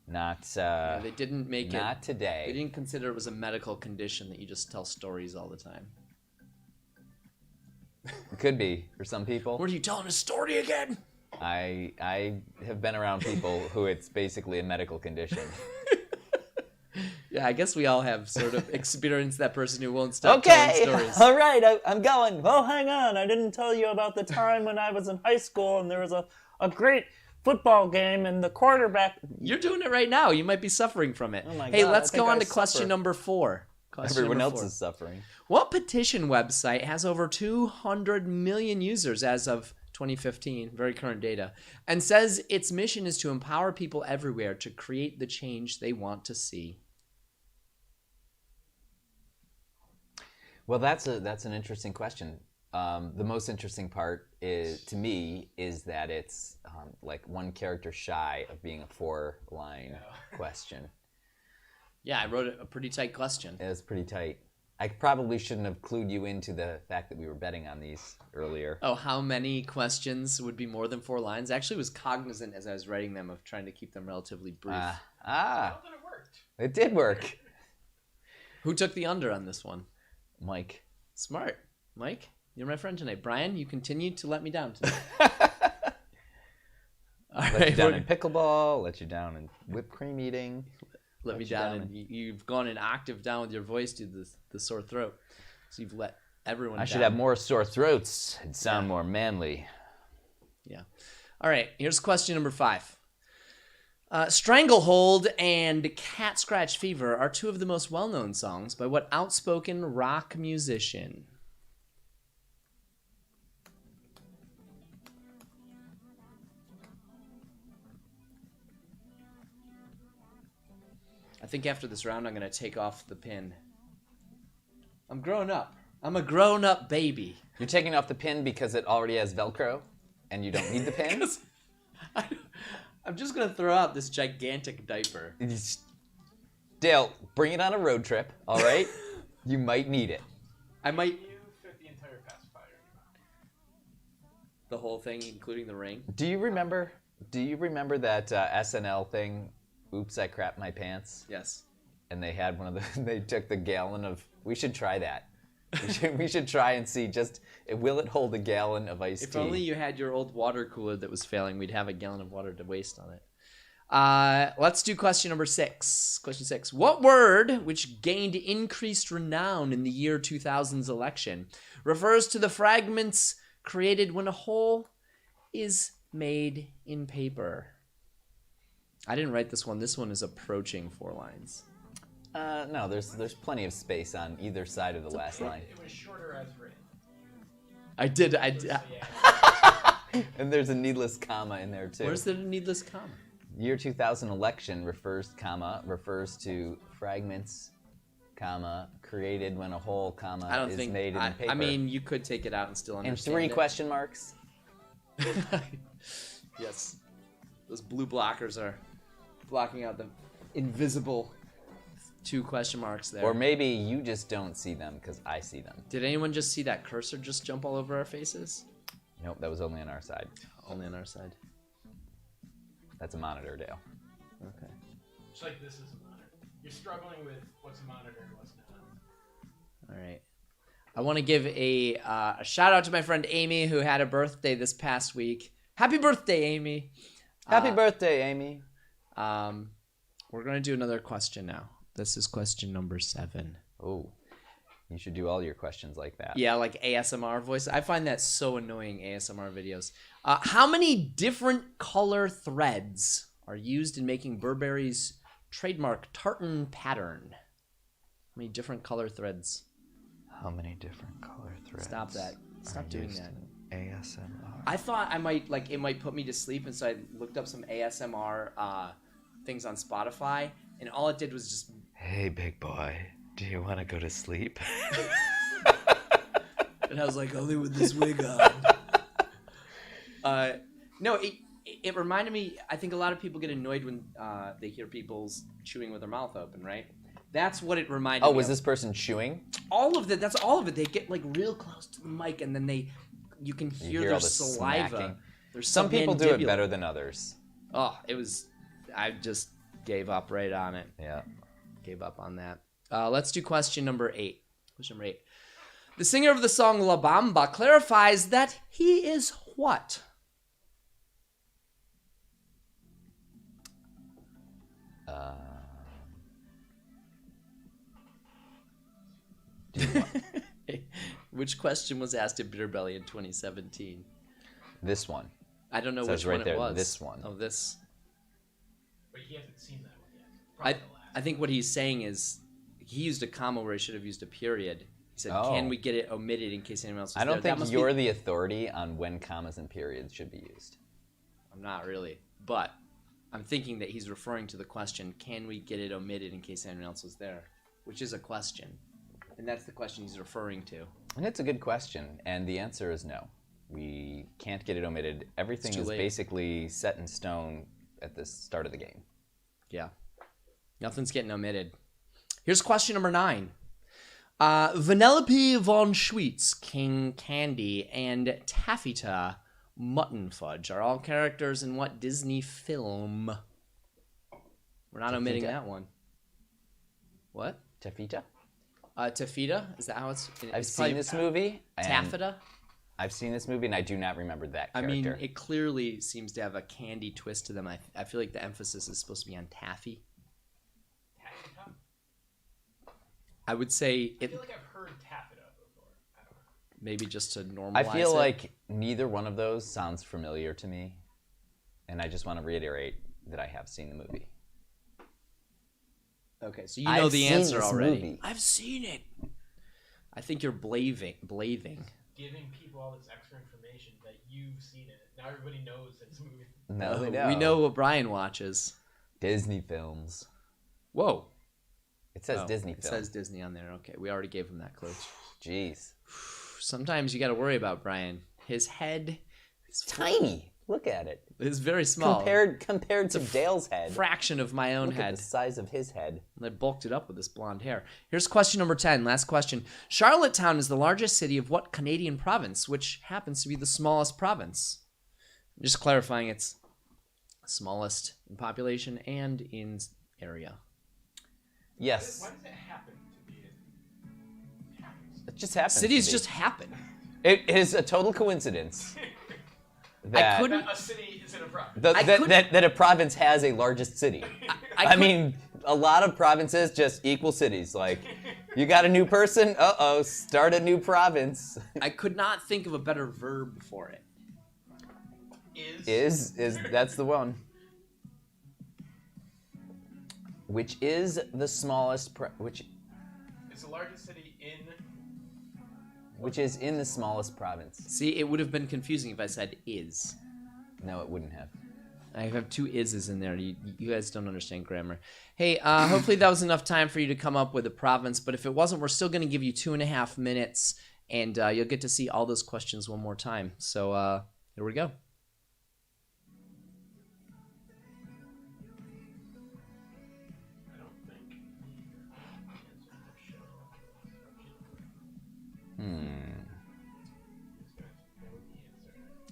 not.
They didn't make it.
Not today.
They didn't consider it was a medical condition that you just tell stories all the time.
It could be for some people.
What are you telling a story again?
I have been around people who it's basically a medical condition.
Yeah, I guess we all have sort of experienced that person who won't stop
Okay,
telling stories.
all right, I'm going. Well, hang on. I didn't tell you about the time when I was in high school and there was a great football game and the quarterback.
You're doing it right now. You might be suffering from it.
Oh my
Hey,
God,
let's
I think
go on
I
to question
suffer.
number 4.
Everyone else is suffering.
What petition website has over 200 million users as of 2015, very current data, and says its mission is to empower people everywhere to create the change they want to see?
Well, that's an interesting question. The most interesting part to me is that it's like one character shy of being a 4-line question.
Yeah, I wrote a pretty tight question.
It was pretty tight. I probably shouldn't have clued you into the fact that we were betting on these earlier.
Oh, how many questions would be more than 4 lines? I actually was cognizant as I was writing them of trying to keep them relatively brief.
Well, then it worked.
It did work.
Who took the under on this one?
Mike.
Smart. Mike, you're my friend tonight. Brian, you continue to let me down tonight. All
Let
right,
you down
we're-
in pickleball, let you down in whipped cream eating.
let me down, and you've gone an octave down with your voice due to the sore throat. So you've let everyone
I
down.
should have more sore throats. It'd sound more manly.
Yeah. All right, here's question number 5. Stranglehold and Cat Scratch Fever are 2 of the most well-known songs by what outspoken rock musician? I think after this round, I'm going to take off the pin. I'm grown up. I'm a grown-up baby.
You're taking off the pin because it already has Velcro and you don't need the pin?
I'm just going to throw out this gigantic diaper.
Dale, bring it on a road trip, all right? You might need it.
I might...
You fit the entire pacifier
The whole thing, including the ring.
Do you remember that SNL thing, Oops, I Crapped My Pants?
Yes.
And they had they took the gallon of, we should try that. We should try and see will it hold a gallon of iced tea?
If only you had your old water cooler that was failing, we'd have a gallon of water to waste on it. Let's do question number 6. Question 6. What word, which gained increased renown in the year 2000's election, refers to the fragments created when a whole is made in paper? I didn't write this one. This one is approaching 4 lines.
No, there's plenty of space on either side of the last line.
It was shorter as written.
I did.
And there's a needless comma in there too.
Where's the needless comma?
Year 2000 election refers to fragments, comma, created when a whole, comma, is made in paper.
I mean, you could take it out and still understand
And 3
it.
question marks.
Yes. Those blue blockers are blocking out the invisible 2 question marks there.
Or maybe you just don't see them because I see them.
Did anyone just see that cursor just jump all over our faces?
Nope, that was only on our side.
Only on our side.
That's a monitor, Dale.
Okay.
Just like this is a monitor. You're struggling with what's a monitor and what's not.
All right. I want to give a shout out to my friend Amy, who had a birthday this past week. Happy birthday, Amy.
Happy birthday, Amy.
We're going to do another question now. This is question number 7.
Oh, you should do all your questions like that.
Yeah, like ASMR voice. I find that so annoying, ASMR videos. How many different color threads are used in making Burberry's trademark tartan pattern? How many different color threads?
How many different color threads?
Stop that. Stop doing that.
ASMR.
I thought it might put me to sleep, and so I looked up some ASMR things on Spotify, and all it did was just...
Hey, big boy, do you want to go to sleep?
And I was like, only with this wig on. No, it reminded me, I think a lot of people get annoyed when they hear people's chewing with their mouth open, right? That's what it reminded me
Oh, was
of.
this person chewing?
All of it, that's all of it. They get like real close to the mic, and then you can hear
all
their
the
saliva.
smacking.
There's
Some people do it better than others.
Oh, I just gave up right on it.
Yeah.
Gave up on that. Let's do question number 8. Question number 8. The singer of the song La Bamba clarifies that he is what? Which question was asked at Bitter Belly in 2017?
This one.
I don't know
It
which
says right
one
there,
it was.
this one.
Oh, this.
But he hasn't seen that one yet. Probably the last.
I think what he's saying is he used a comma where he should have used a period. He said,
Oh.
can we get it omitted in case anyone else was
I don't
there?
think you're the authority on when commas and periods should be used.
I'm not really. But I'm thinking that he's referring to the question, can we get it omitted in case anyone else was there? Which is a question. And that's the question he's referring to.
And it's a good question, and the answer is no. We can't get it omitted. Everything
It's too
is
late.
basically set in stone at the start of the game.
Yeah. Nothing's getting omitted. Here's question number 9. Vanellope von Schweetz, King Candy, and Taffyta Muttonfudge are all characters in what Disney film? We're not omitting that one. What?
Taffyta?
Taffyta? Is that how it's...
I've seen this movie. and
Taffyta?
I've seen this movie, and I do not remember that
I
character.
mean, it clearly seems to have a candy twist to them. I feel like the emphasis is supposed to be on taffy.
Taffyta?
I would say
I
it
feel like I've heard Taffyta before. I don't know.
maybe just to normalize
I feel
it.
like neither one of those sounds familiar to me, and I just want to reiterate that I have seen the movie.
Okay, so you know
I've
the
seen
answer
this
already.
movie.
I've seen it. I think you're blaving.
Giving people all this extra information that you've seen it. Now everybody knows that it's a movie.
No, they know.
We know what Brian watches.
Disney films.
Whoa.
It says
Oh,
Disney
It
films.
says Disney on there. Okay, we already gave him that clue.
Jeez.
Sometimes you got to worry about Brian. His head is
Tiny. Look at it.
It's very small.
Compared to Dale's head.
Fraction of my own
Look
head.
at the size of his head.
I bulked it up with this blonde hair. Here's question number 10. Last question. Charlottetown is the largest city of what Canadian province, which happens to be the smallest province? I'm just clarifying, it's smallest in population and in area.
Yes.
Why does it happen to be
It just happens.
Cities just happen.
It is a total coincidence
I couldn't.
a city is in a province?
that a province has a largest city. I mean, a lot of provinces just equal cities. Like, you got a new person? Uh-oh, start a new province.
I could not think of a better verb for it.
Is that's the one. Which is the smallest which
It's the largest city in.
which is in the smallest province.
See, it would have been confusing if I said is.
No, it wouldn't have.
I have two is's in there. You guys don't understand grammar. Hey, hopefully that was enough time for you to come up with a province, but if it wasn't, we're still going to give you 2.5 minutes, and you'll get to see all those questions one more time. So here we go.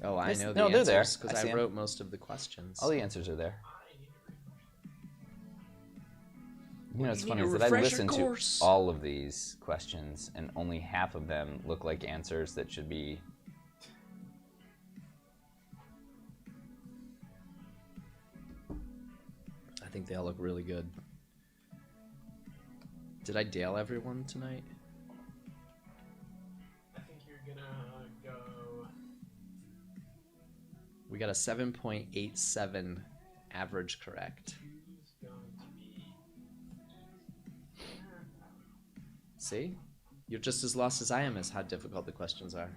Oh, I know the
they're there.
answers because I wrote most of the questions.
All the answers are there. You know, what's
You
funny
need
is
a
that I
refresher
listened
course.
to all of these questions, and only half of them look like answers that should be.
I think they all look really good. Did I Dale everyone tonight?
I think you're gonna go.
We got a 7.87 average correct.
Who's going to be?
See? You're just as lost as I am as how difficult the questions are.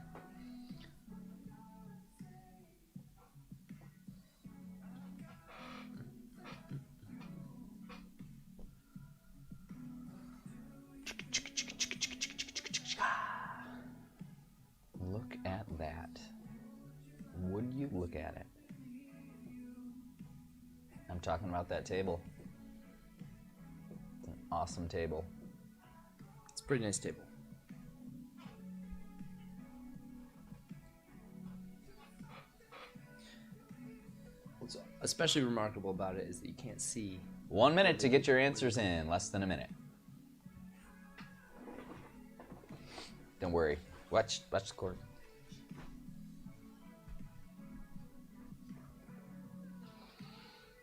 Look at that. Would you look at it? I'm talking about that table. It's an awesome table.
It's a pretty nice table. What's especially remarkable about it is that you can't see.
1 minute to get your answers in. Less than a minute. Don't worry. Watch the court.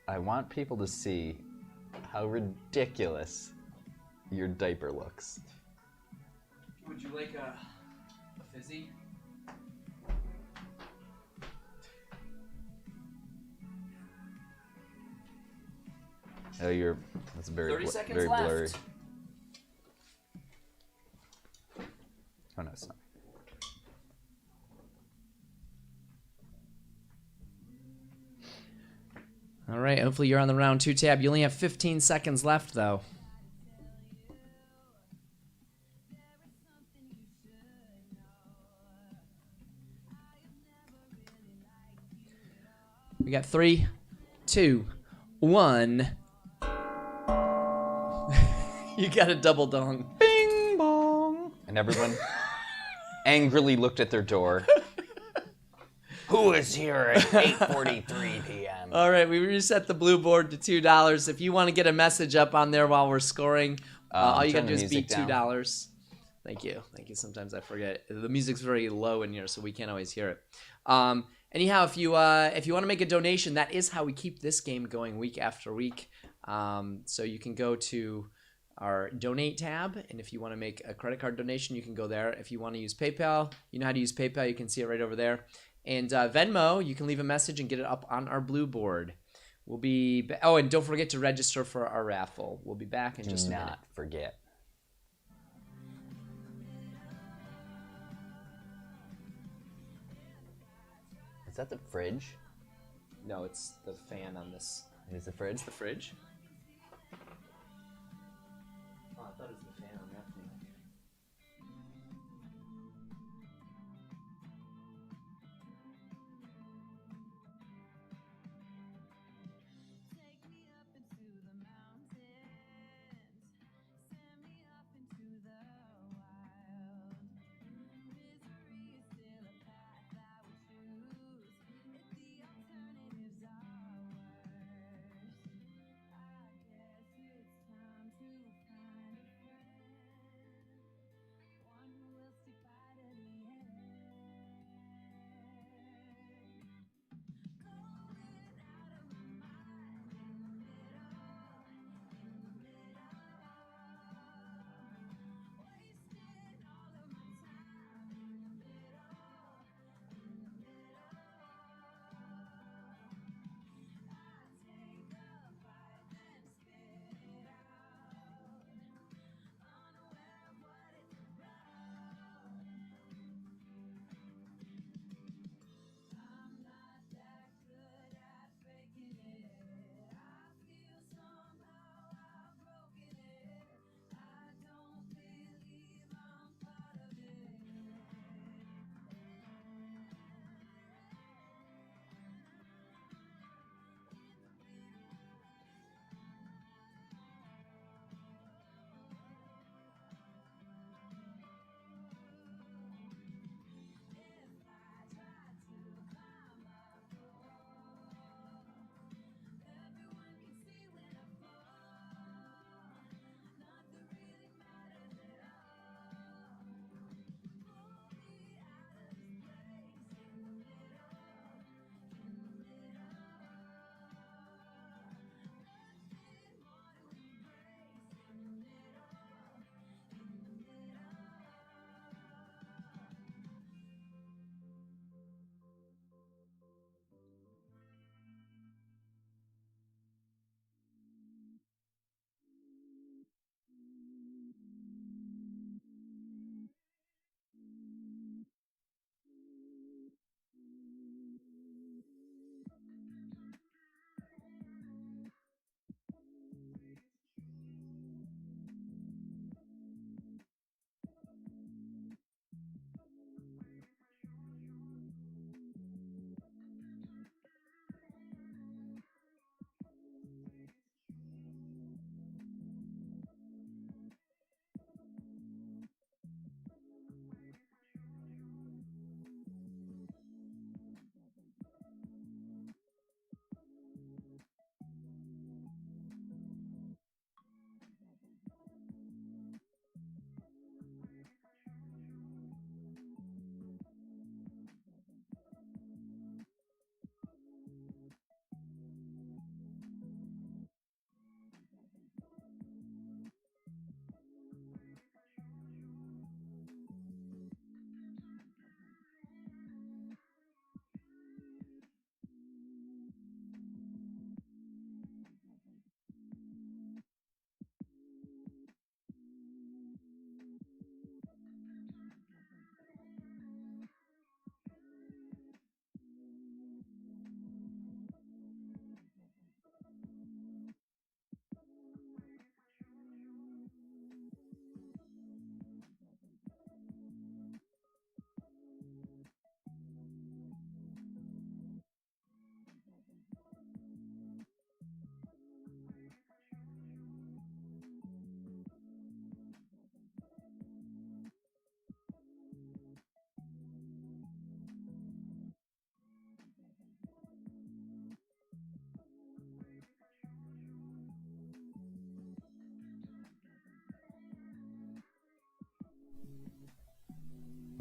I want people to see how ridiculous your diaper looks.
Would you like a fizzy?
Oh, that's very
30 seconds
very
left.
blurry. Oh no, it's not.
All right, hopefully you're on the round 2 tab. You only have 15 seconds left, though. We got 3, 2, 1. You got a double dong.
Bing bong. And everyone angrily looked at their door. Who is here at 8:43 p.m.?
All right, we reset the blue board to $2. If you want to get a message up on there while we're scoring, all you got to do is beat $2. Thank you. Thank you. Sometimes I forget. The music's very low in here, so we can't always hear it. Anyhow, if you want to make a donation, that is how we keep this game going week after week. So you can go to our donate tab, and if you want to make a credit card donation, you can go there. If you want to use PayPal, you know how to use PayPal. You can see it right over there. And Venmo, you can leave a message and get it up on our blue board. We'll be oh, and don't forget to register for our raffle. We'll be back in just a minute.
Do not forget. Is that the fridge?
No, it's the fan on this.
It is the fridge?
It's the fridge. Oh, I thought it was the fan on that thing.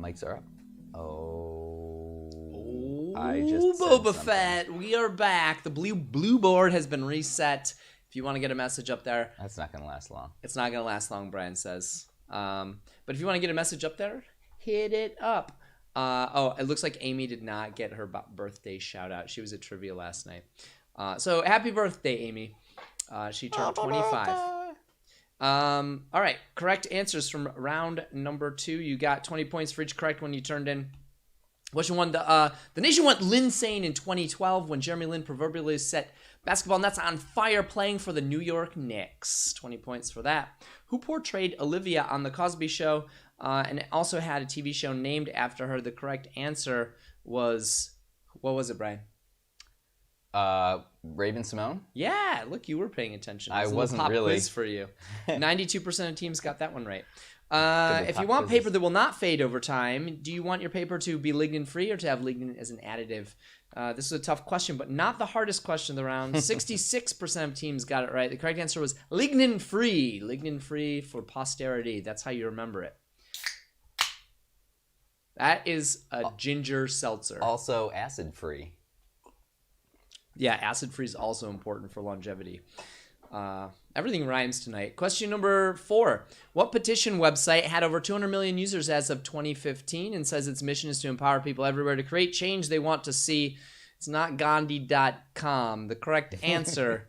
Mics are up.
Oh,
I just said
Boba
something.
Fett. We are back. The blue board has been reset. If you want to get a message up there,
That's not going to last long.
it's not going to last long, Brian says. But if you want to get a message up there, hit it up. It looks like Amy did not get her birthday shout out. She was at trivia last night. So happy birthday, Amy. She turned 25. All right, correct answers from round number 2. You got 20 points for each correct one you turned in. Question 1, the nation went Linsane in 2012 when Jeremy Lin proverbially set basketball nets on fire playing for the New York Knicks. 20 points for that. Who portrayed Olivia on The Cosby Show and also had a TV show named after her? The correct answer was, what was it, Brian?
Raven Simone?
Yeah, look, you were paying attention.
I
It was a
wasn't
little pop
really.
quiz for you. 92% of teams got that one right.
with
If you
pop
want
quizzes.
paper that will not fade over time, do you want your paper to be lignin-free or to have lignin as an additive? This is a tough question, but not the hardest question of the round. 66% of teams got it right. The correct answer was lignin-free. Lignin-free for posterity. That's how you remember it. That is a ginger seltzer.
Also acid-free.
Yeah, acid-free is also important for longevity. Everything rhymes tonight. Question number 4. What petition website had over 200 million users as of 2015 and says its mission is to empower people everywhere to create change they want to see? It's not Gandhi.com. The correct answer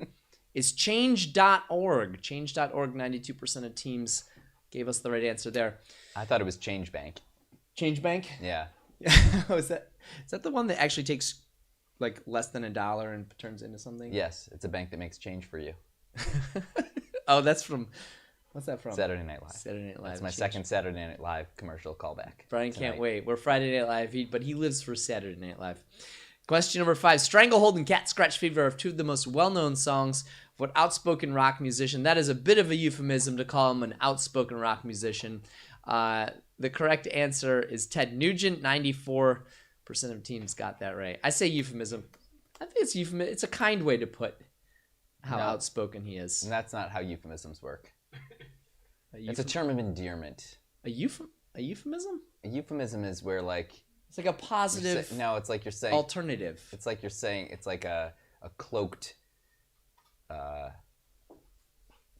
is change.org. Change.org, 92% of teams gave us the right answer there.
I thought it was Change Bank.
Change Bank?
Yeah.
is that the one that actually takes like less than $1 and turns into something?
Yes, it's a bank that makes change for you.
Oh, that's from, what's that from?
Saturday Night Live.
Saturday Night Live.
That's my
Change.
second Saturday Night Live commercial callback.
Brian
tonight.
can't wait. We're Friday Night Live, but he lives for Saturday Night Live. Question number 5. Stranglehold and Cat Scratch Fever are 2 of the most well-known songs of what outspoken rock musician. That is a bit of a euphemism to call him an outspoken rock musician. The correct answer is Ted Nugent. 94% of teams got that right. I say euphemism. I think it's euphemism. It's a kind way to put how outspoken he is.
And that's not how euphemisms work. It's a
A
term of endearment.
euphemism?
A euphemism is where, like...
It's like a positive
it's like you're saying...
alternative.
It's like you're saying... It's like a cloaked...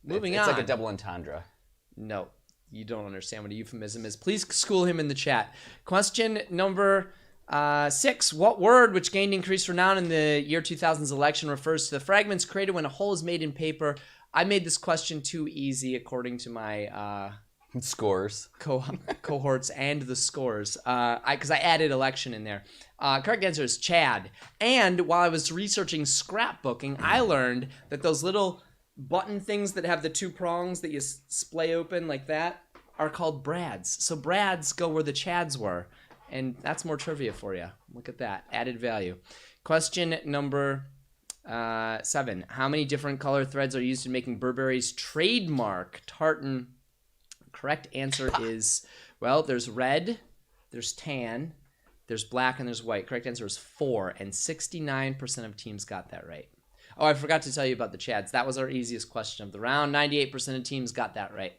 Moving
it's
on.
like a double entendre.
No, you don't understand what a euphemism is. Please school him in the chat. Question number 6. What word, which gained increased renown in the year 2000's election, refers to the fragments created when a hole is made in paper? I made this question too easy according to my
Scores.
cohorts and the scores because I added election in there. Correct answer is Chad. And while I was researching scrapbooking, I learned that those little button things that have the 2 prongs that you splay open like that are called brads. So brads go where the Chads were. And that's more trivia for you. Look at that. Added value. Question number 7. How many different color threads are used in making Burberry's trademark tartan? Correct answer is, well, there's red, there's tan, there's black, and there's white. Correct answer is 4, and 69% of teams got that right. Oh, I forgot to tell you about the Chads. That was our easiest question of the round. 98% of teams got that right.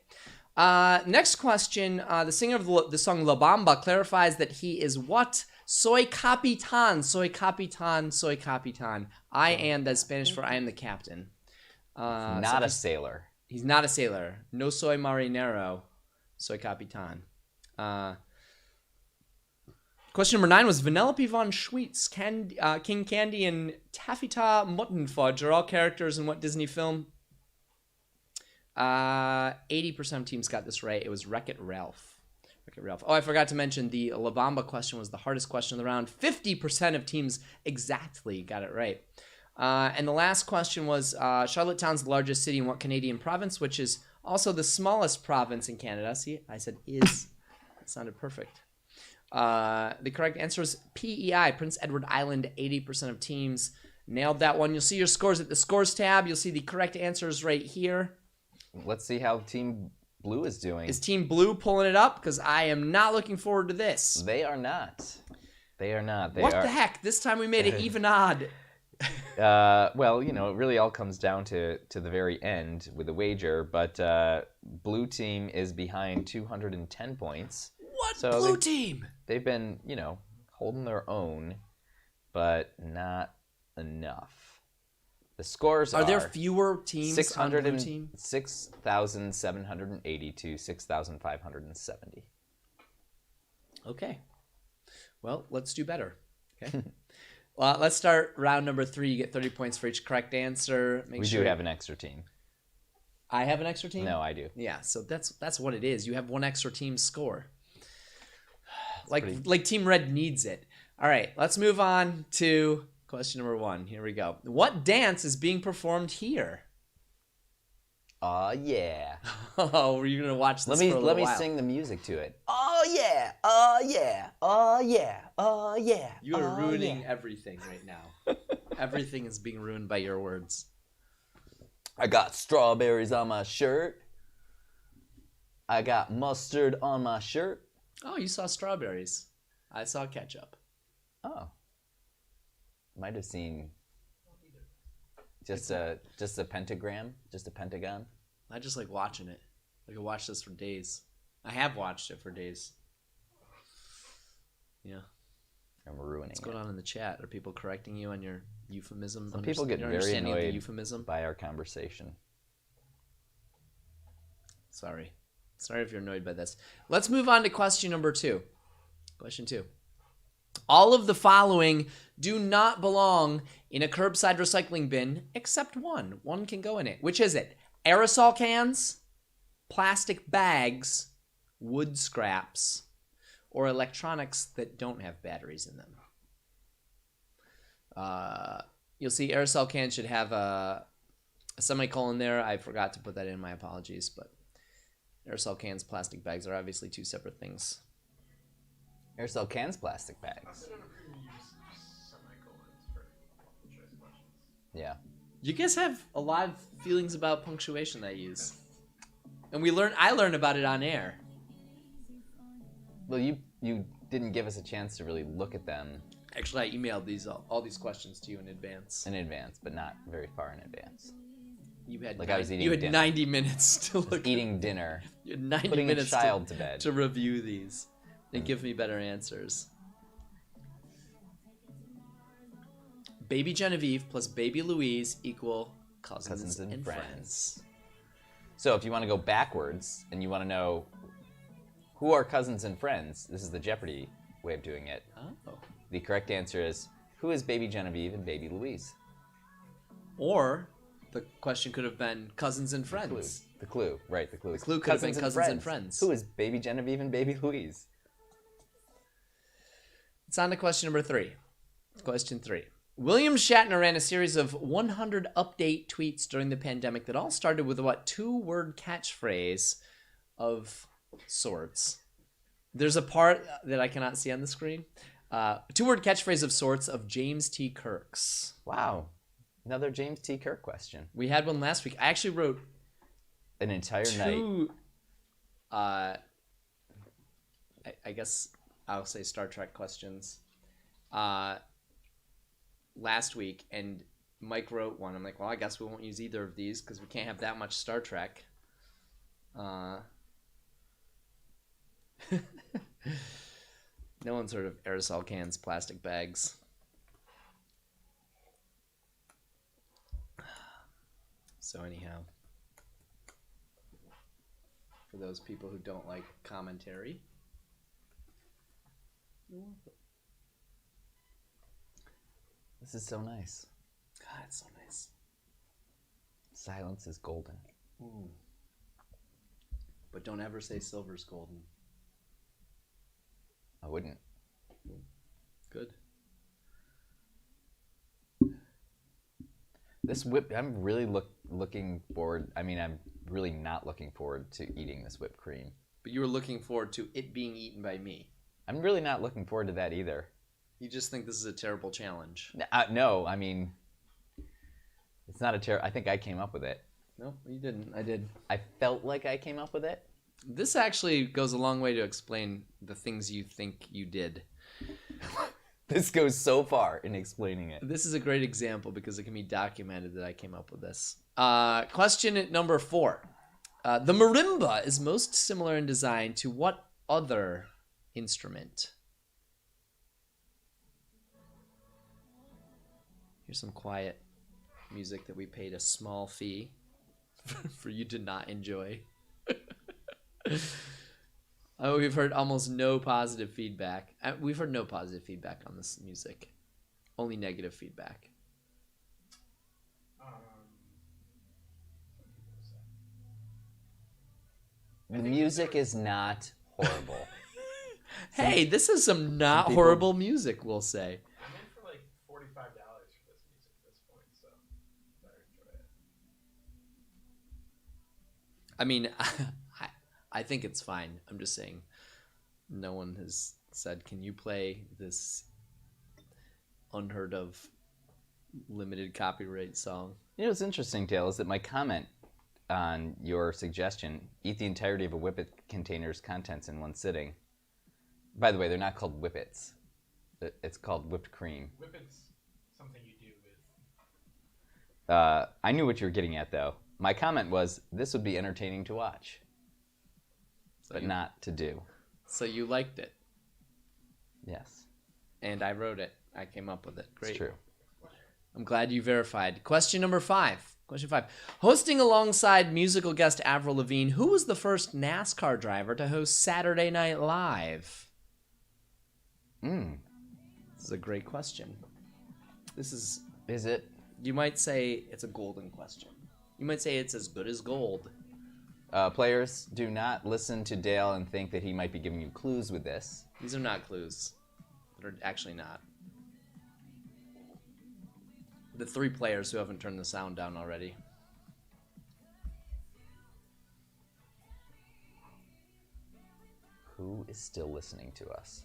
Next question. The singer of the song La Bamba clarifies that he is what? Soy capitan, soy capitan, soy capitan. I am, that's Spanish for I am the captain.
Not a sailor.
He's not a sailor. No soy marinero, soy capitan. Question number 9 was Vanellope von Schweetz, King Candy, and Taffyta Muttonfudge are all characters in what Disney film? 80% of teams got this right. It was Wreck-It Ralph. Wreck-It Ralph. Oh, I forgot to mention the La Bamba question was the hardest question of the round. 50% of teams exactly got it right. And the last question was Charlottetown's the largest city in what Canadian province, which is also the smallest province in Canada. See, I said is. It sounded perfect. The correct answer is PEI, Prince Edward Island. 80% of teams nailed that one. You'll see your scores at the scores tab. You'll see the correct answers right here.
Let's see how Team Blue is doing.
Is Team Blue pulling it up? Because I am not looking forward to this.
They are not. They are not.
What the heck? This time we made it even odd.
Well, you know, it really all comes down to the very end with the wager, but Blue Team is behind 210 points.
What?
So
Blue team.
They've been, holding their own, but not enough. The scores
Are there fewer teams on blue team?
6,780 to 6,570.
Okay. Well, let's do better. Okay. Well, let's start round number 3. You get 30 points for each correct answer.
We do have an extra team.
I have an extra team?
No, I do.
Yeah, so that's what it is. You have one extra team score. Like Team Red needs it. All right, let's move on to question number 1. Here we go. What dance is being performed here?
Yeah.
Oh, were you going to watch this
Let me sing the music to it. Oh yeah. Oh yeah. Oh yeah. Oh yeah.
You are ruining everything right now. Everything is being ruined by your words.
I got strawberries on my shirt. I got mustard on my shirt.
Oh, you saw strawberries. I saw ketchup.
Oh. Might have seen just a pentagram, just a pentagon.
I just like watching it. I could watch this for days. I have watched it for days. Yeah.
I'm ruining
What's going on in the chat? Are people correcting you on your euphemism?
Some people get very
understanding of the
annoyed
euphemism.
by our conversation.
Sorry if you're annoyed by this. Let's move on to question number 2. Question 2. All of the following do not belong in a curbside recycling bin except one. One can go in it. Which is it? Aerosol cans, plastic bags, wood scraps, or electronics that don't have batteries in them. You'll see aerosol cans should have a semicolon there. I forgot to put that in. My apologies, but aerosol cans, plastic bags are obviously 2 separate things.
Aerosol cans, plastic bags. Yeah.
You guys have a lot of feelings about punctuation that I use. And I learned about it on air.
Well, you didn't give us a chance to really look at them.
Actually, I emailed all these questions to you in advance.
But not very far in advance.
You had
I was eating dinner.
90 minutes to look.
Eating dinner.
You had 90
putting
minutes
a child to bed.
to review these and give me better answers. Baby Genevieve plus Baby Louise equal cousins and friends.
So if you want to go backwards and you want to know who are cousins and friends, this is the Jeopardy way of doing it.
Oh.
The correct answer is, who is Baby Genevieve and Baby Louise?
Or the question could have been cousins and friends.
The clue. Right, the clue.
The clue could have been cousins and friends.
Who is Baby Genevieve and Baby Louise?
It's on to question number 3. Question 3. William Shatner ran a series of 100 update tweets during the pandemic that all started with a 2-word catchphrase of sorts. There's a part that I cannot see on the screen. 2-word catchphrase of sorts of James T. Kirk's.
Wow. Another James T. Kirk question.
We had one last week. I actually wrote
an entire
2, night. I guess I'll say Star Trek questions. Last week, and Mike wrote one. I'm like, well, I guess we won't use either of these because we can't have that much Star Trek. No one's heard of aerosol cans, plastic bags. So anyhow, for those people who don't like commentary,
this is so nice.
God, it's so nice.
Silence is golden.
Ooh. But don't ever say silver's golden.
I wouldn't.
Good.
This whip, I'm really looking forward. I mean, I'm really not looking forward to eating this whipped cream.
But you were looking forward to it being eaten by me.
I'm really not looking forward to that either.
You just think this is a terrible challenge.
No, I mean, it's not a terrible. I think I came up with it.
No, you didn't. I did.
I felt like I came up with it.
This actually goes a long way to explain the things you think you did.
This goes so far in explaining it.
This is a great example because it can be documented that I came up with this. Question number 4. The marimba is most similar in design to what other instrument. Here's some quiet music that we paid a small fee for you to not enjoy. Oh, we've heard almost no positive feedback. We've heard no positive feedback on this music. Only negative feedback.
The music is not horrible.
Hey, this is some not horrible music, we'll say.
I'm in for like $45 for this music at this point, so better enjoy it.
I mean, I think it's fine. I'm just saying, no one has said, can you play this unheard of limited copyright song?
You know what's interesting, Dale, is that my comment on your suggestion, eat the entirety of a Whippet container's contents in one sitting. By the way, they're not called Whippets. It's called whipped cream.
Whippet's something you do with...
I knew what you were getting at, though. My comment was, this would be entertaining to watch, but not to do.
So you liked it.
Yes.
And I wrote it. I came up with it. Great.
It's true.
I'm glad you verified. Question number 5. Question 5. Hosting alongside musical guest Avril Lavigne, who was the first NASCAR driver to host Saturday Night Live? This is a great question. This is...
Is it?
You might say it's a golden question. You might say it's as good as gold.
Players, do not listen to Dale and think that he might be giving you clues with this.
These are not clues. They're actually not. The 3 players who haven't turned the sound down already.
Who is still listening to us?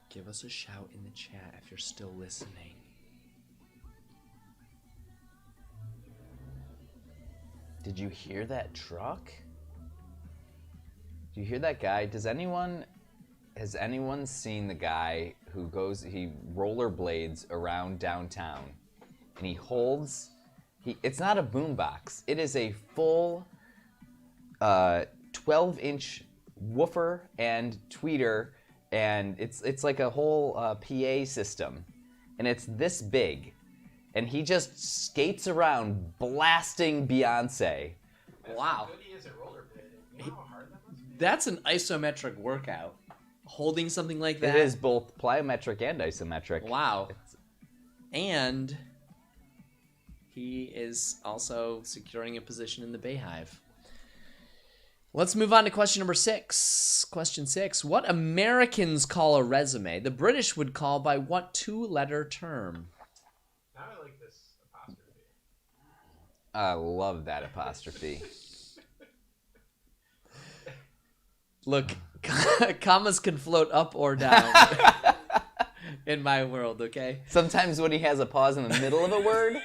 Give us a shout in the chat if you're still listening.
Did you hear that truck? Do you hear that guy? Has anyone seen the guy who he rollerblades around downtown and it's not a boombox. It is a full 12-inch woofer and tweeter, and it's like a whole PA system, and it's this big, and he just skates around blasting Beyonce.
Wow.
Good he is at rollerblading. You know how hard that must be?
That's an isometric workout. Holding something like that.
It is both plyometric and isometric.
Wow. And he is also securing a position in the Bayhive. Let's move on to question number 6. Question 6. What Americans call a resume, the British would call by what 2-letter term?
Now I like this apostrophe.
I love that apostrophe.
Look, commas can float up or down in my world, okay?
Sometimes when he has a pause in the middle of a word,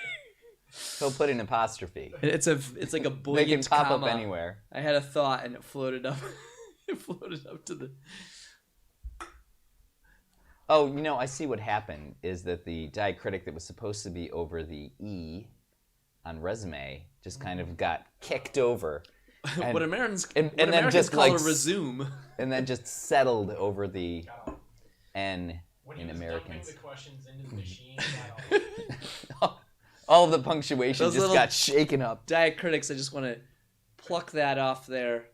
he'll put an apostrophe.
It's like a buoyant
They can pop
comma.
up anywhere.
I had a thought and it floated up. It floated up to the...
Oh, I see what happened is that the diacritic that was supposed to be over the E on resume just kind of got kicked over. And,
what Americans,
and
what
then
Americans
just
call a resume.
And then just settled over the N
When he
in
was
Americans.
dumping the questions into the machine,
All of the punctuation
Those
just
little
got shaken up.
Diacritics, I just want to pluck that off there.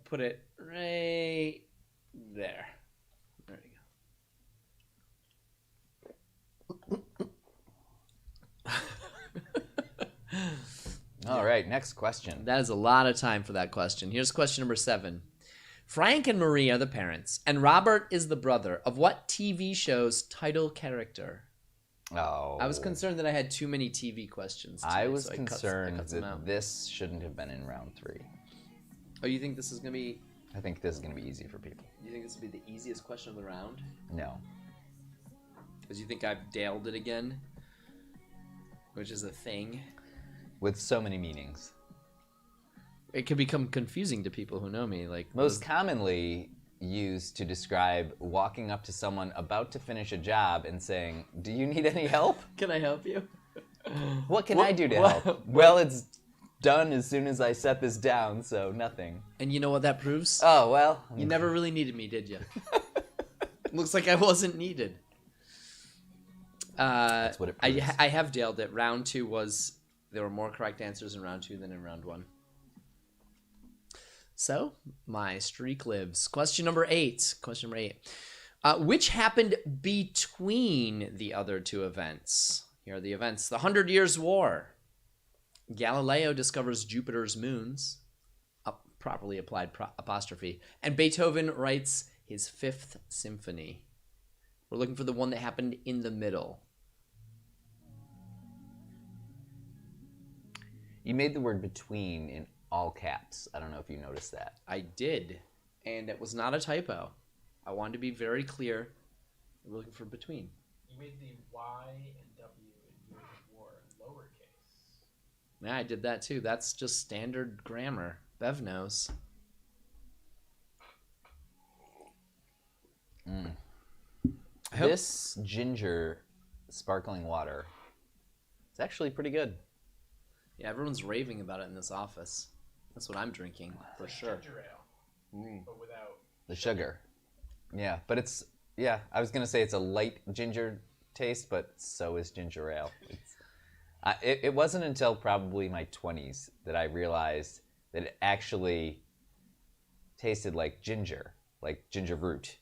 Put it right there. There you go.
All right, next question.
That is a lot of time for that question. Here's question number 7. Frank and Marie are the parents, and Robert is the brother of what TV show's title character?
Oh.
I was concerned that I had too many TV questions today,
I was
so
concerned
cut them
that
out.
this shouldn't have been in round 3.
Oh, you think this is going to be...
I think this is going to be easy for people.
You think this will be the easiest question of the round?
No.
Because you think I've daled it again? Which is a thing.
With so many meanings.
It can become confusing to people who know me. Like
Most commonly used to describe walking up to someone about to finish a job and saying, "Do you need any help?
Can I help you?
What can I do to help?" Well, it's done as soon as I set this down, so nothing.
And you know what that proves?
Oh, well.
You never really needed me, did you? Looks like I wasn't needed.
That's what it proves.
I have nailed it. Round 2 was... There were more correct answers in round 2 than in round 1. So, my streak lives. Question number 8. Which happened between the other 2 events? Here are the events. The 100 Years' War. Galileo discovers Jupiter's moons. Properly applied apostrophe. And Beethoven writes his 5th symphony. We're looking for the one that happened in the middle.
You made the word between in all caps. I don't know if you noticed that.
I did. And it was not a typo. I wanted to be very clear. We're looking for between.
You made the Y and W in Years of War lowercase.
Yeah, I did that too. That's just standard grammar. Bev knows.
This ginger sparkling water is actually pretty good.
Yeah, everyone's raving about it in this office. That's what I'm drinking, for sure.
Ginger ale, but without
The sugar. Yeah, but it's, I was going to say it's a light ginger taste, but so is ginger ale. It wasn't until probably my 20s that I realized that it actually tasted like ginger root.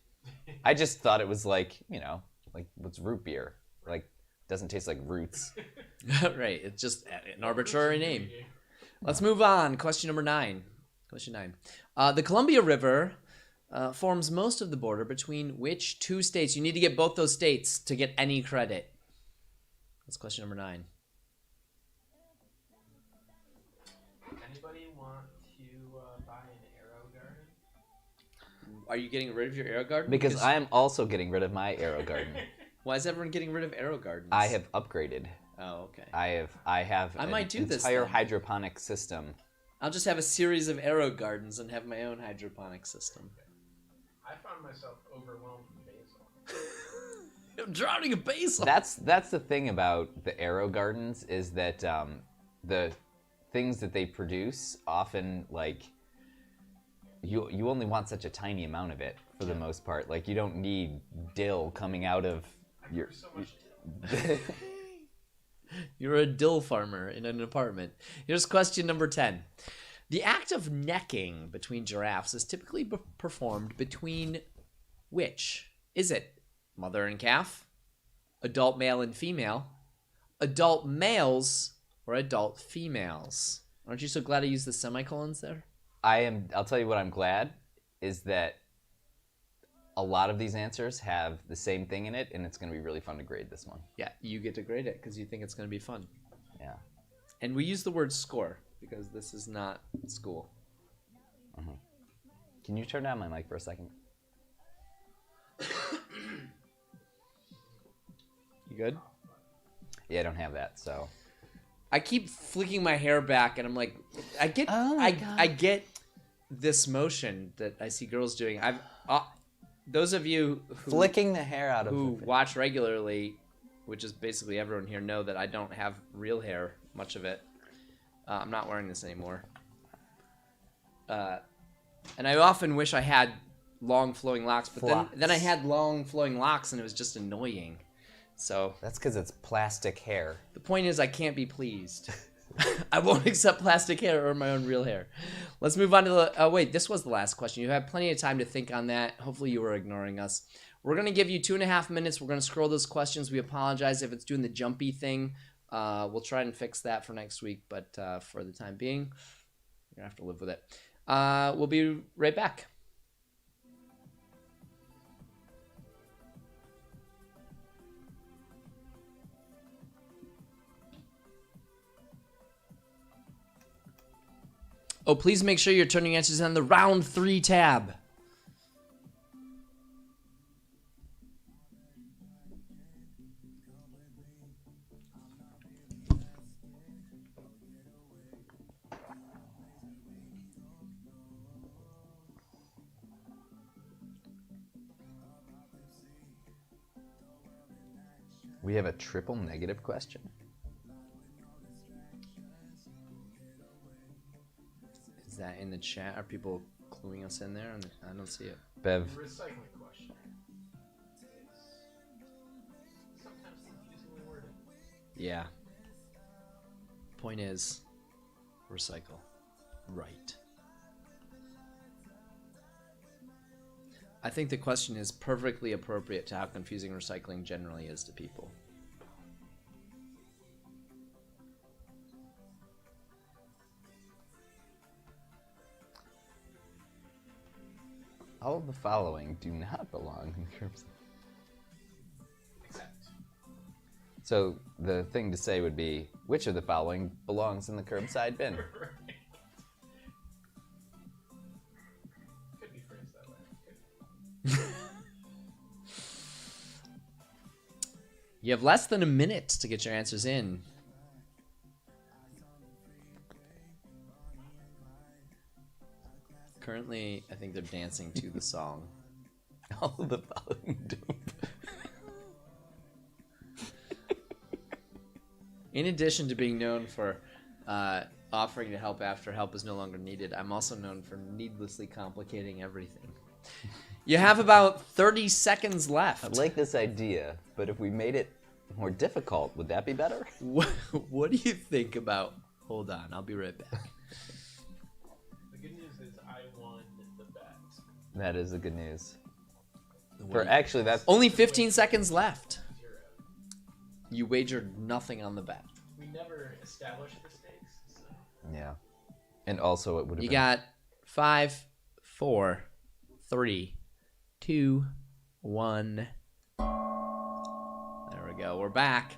I just thought it was like what's root beer? Like, doesn't taste like roots.
Right, it's just an arbitrary name. Let's move on. Question number 9. Question 9. The Columbia River forms most of the border between which 2 states? You need to get both those states to get any credit. That's question number 9.
Anybody want to buy an arrow garden?
Are you getting rid of your arrow garden?
Because I am also getting rid of my arrow garden.
Why is everyone getting rid of arrow gardens?
I have upgraded.
Oh, okay.
I have
I might do
an
this
entire
then.
hydroponic system.
I'll just have a series of arrow gardens and have my own hydroponic system.
I found myself overwhelmed with basil.
I'm drowning in basil.
That's the thing about the arrow gardens is that the things that they produce often, like, you only want such a tiny amount of it for the most part. Like, you don't need dill coming out of your...
So much
You're a dill farmer in an apartment. Here's question number 10. The act of necking between giraffes is typically performed between which? Is it mother and calf, adult male and female, adult males, or adult females? Aren't you so glad I used the semicolons there?
I'll tell you what I'm glad is that a lot of these answers have the same thing in it, and it's going to be really fun to grade this one.
Yeah, you get to grade it because you think it's going to be fun.
Yeah.
And we use the word score because this is not school.
Mm-hmm. Can you turn down my mic for a second?
You good?
Yeah, I don't have that, so...
I keep flicking my hair back, and I'm like, I get this motion that I see girls doing. Those of you who,
flicking the hair out of
who watch regularly, which is basically everyone here, know that I don't have real hair, much of it. I'm not wearing this anymore. And I often wish I had long flowing locks, but then I had long flowing locks, and it was just annoying. So
that's because it's plastic hair.
The point is, I can't be pleased. I won't accept plastic hair or my own real hair. Let's move on to the... wait, this was the last question. You had plenty of time to think on that. Hopefully you were ignoring us. We're going to give you 2.5 minutes. We're going to scroll those questions. We apologize if it's doing the jumpy thing. We'll try and fix that for next week, but for the time being, you're going to have to live with it. We'll be right back. Oh, please make sure you're turning answers on the round 3 tab.
We have a triple negative question.
Is that in the chat? Are people cluing us in there? I don't see it.
Bev,
Recycling question is sometimes confusingly worded.
Yeah. Point is, recycle. Right. I think the question is perfectly appropriate to how confusing recycling generally is to people.
all of the following do not belong in the curbside.
Except.
So the thing to say would be, which of the following belongs in the curbside bin?
Right. Could be phrased that way.
You have less than a minute to get your answers in. Currently, I think they're dancing to the song.
All of the following don't.
In addition to being known for offering to help after help is no longer needed, I'm also known for needlessly complicating everything. You have about 30 seconds left.
I like this idea, but if we made it more difficult, would that be better?
What do you think about... Hold on, I'll be right back.
The good news is I won the bet.
That is the good news.
What do you-
Actually, that's
Only 15 seconds left.
0.
You wagered nothing on the bet.
We never established the stakes, so.
yeah. And also, it would have
You
been
got 5, 4, 3, 2, 1. There we go. We're back.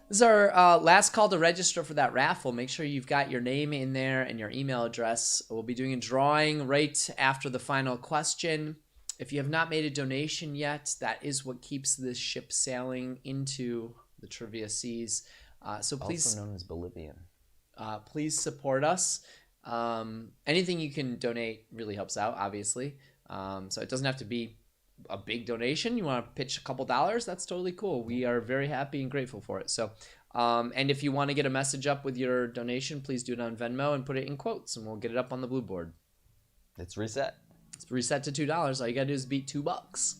This is our last call to register for that raffle. Make sure you've got your name in there and your email address. We'll be doing a drawing right after the final question. If you have not made a donation yet, that is what keeps this ship sailing into the trivia seas. So please,
also known as Bolivian.
please support us. Anything you can donate really helps out, obviously. So it doesn't have to be a big donation. You want to pitch a couple dollars, that's totally cool. We are very happy and grateful for it. So and if you want to get a message up with your donation, please do it on Venmo and put it in quotes, and we'll get it up on the blue board.
It's reset.
It's reset to $2. All you gotta do is beat $2.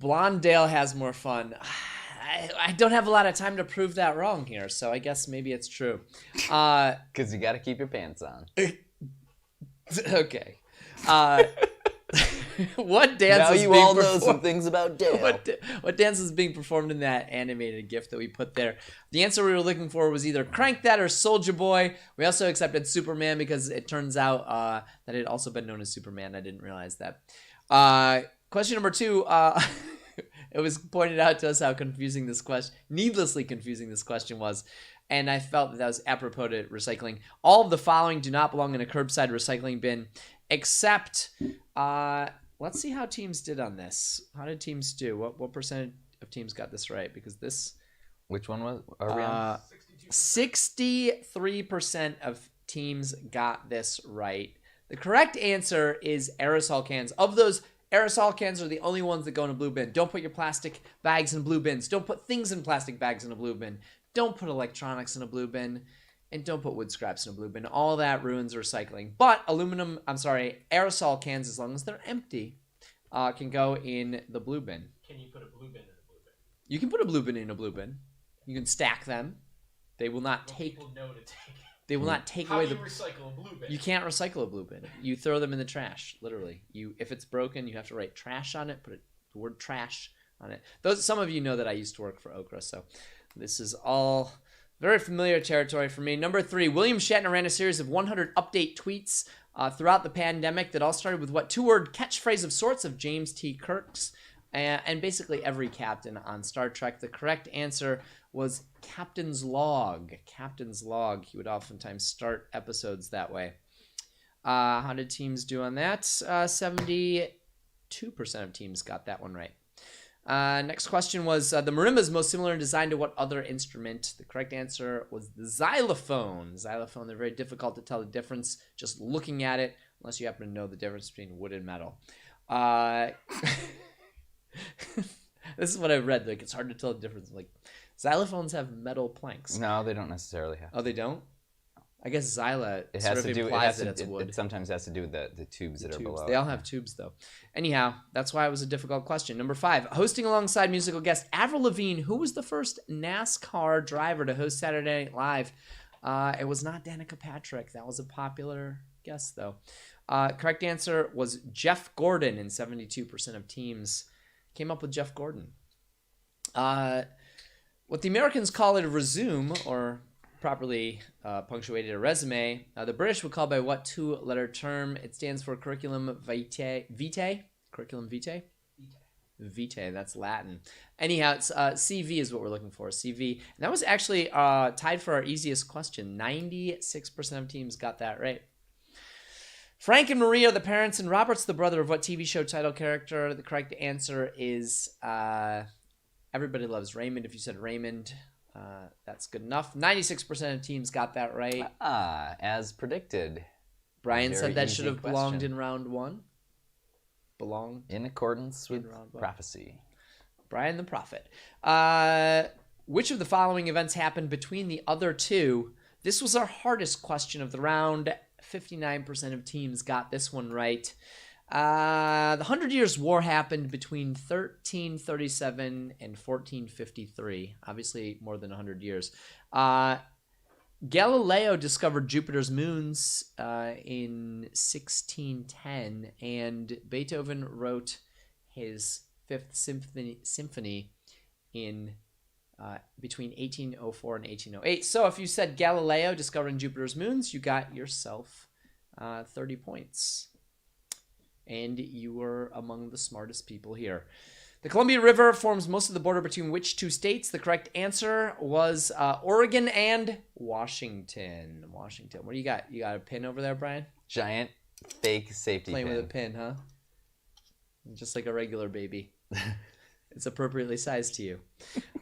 Blondale has more fun. I don't have a lot of time to prove that wrong here, so I guess maybe it's true.
Because you got to keep your pants on.
Okay. What dance
Now
is
you
being
all know
performed?
some things about Dale.
What dance is being performed in that animated GIF that we put there? The answer we were looking for was either Crank That or Soulja Boy. We also accepted Superman because it turns out that it had also been known as Superman. I didn't realize that. Question number 2. It was pointed out to us how confusing this question, needlessly confusing this question was. And I felt that was apropos to recycling. All of the following do not belong in a curbside recycling bin, except, let's see how teams did on this. How did teams do? What percentage of teams got this right? Because this...
Which one are we on?
63% of teams got this right. The correct answer is aerosol cans. Of those, aerosol cans are the only ones that go in a blue bin. Don't put your plastic bags in blue bins. Don't put things in plastic bags in a blue bin. Don't put electronics in a blue bin. And don't put wood scraps in a blue bin. All that ruins recycling. But aerosol cans, as long as they're empty, can go in the blue bin.
Can you put a blue bin in a blue bin?
You can put a blue bin in a blue bin. You can stack them. They will not take...
People know to take.
They will not take
How
away
do
the...
you recycle a blue bin?
You can't recycle a blue bin. You throw them in the trash, literally. If it's broken, you have to write trash on it, put the word trash on it. Some of you know that I used to work for Okra, so this is all very familiar territory for me. Number 3, William Shatner ran a series of 100 update tweets throughout the pandemic that all started with what 2-word catchphrase of sorts of James T. Kirk's and basically every captain on Star Trek. The correct answer was Captain's Log. Captain's Log. He would oftentimes start episodes that way. How did teams do on that? 72% of teams got that one right. Next question was, the marimba is most similar in design to what other instrument? The correct answer was the xylophone. Xylophone, they're very difficult to tell the difference just looking at it, unless you happen to know the difference between wood and metal. This is what I've read. Like, it's hard to tell the difference. Like, xylophones have metal planks.
No, they don't necessarily have.
Oh, they don't? I guess xyla
It
sort
has
of
to do.
implies that it's wood.
It sometimes has to do with the tubes that are below.
They all have tubes, though. Anyhow, that's why it was a difficult question. Number 5, hosting alongside musical guest Avril Lavigne, who was the first NASCAR driver to host Saturday Night Live? It was not Danica Patrick. That was a popular guess, though. Correct answer was Jeff Gordon, and 72% of teams came up with Jeff Gordon. What the Americans call it a resume, or properly punctuated a resume, the British would call by what 2-letter term? It stands for curriculum vitae. Curriculum vitae? Vitae, that's Latin. Anyhow, it's CV is what we're looking for, CV. And that was actually tied for our easiest question. 96% of teams got that right. Frank and Marie are the parents, and Robert's the brother of what TV show title character? The correct answer is Everybody Loves Raymond. If you said Raymond, that's good enough. 96% of teams got that right.
As predicted.
Brian said that
easy
should have
question.
belonged in round 1. Belonged
In accordance with
round 1.
prophecy.
Brian the Prophet. Which of the following events happened between the other two? This was our hardest question of the round. 59% of teams got this one right. The 100 Years' War happened between 1337 and 1453. Obviously, more than 100 years. Galileo discovered Jupiter's moons in 1610, and Beethoven wrote his Fifth Symphony in between 1804 and 1808. So if you said Galileo discovering Jupiter's moons, you got yourself 30 points. And you were among the smartest people here. The Columbia River forms most of the border between which 2 states? The correct answer was Oregon and Washington. Washington. What do you got? You got a pin over there, Brian?
Giant fake safety
Playing
pin.
with a pin, huh? Just like a regular baby. It's appropriately sized to you.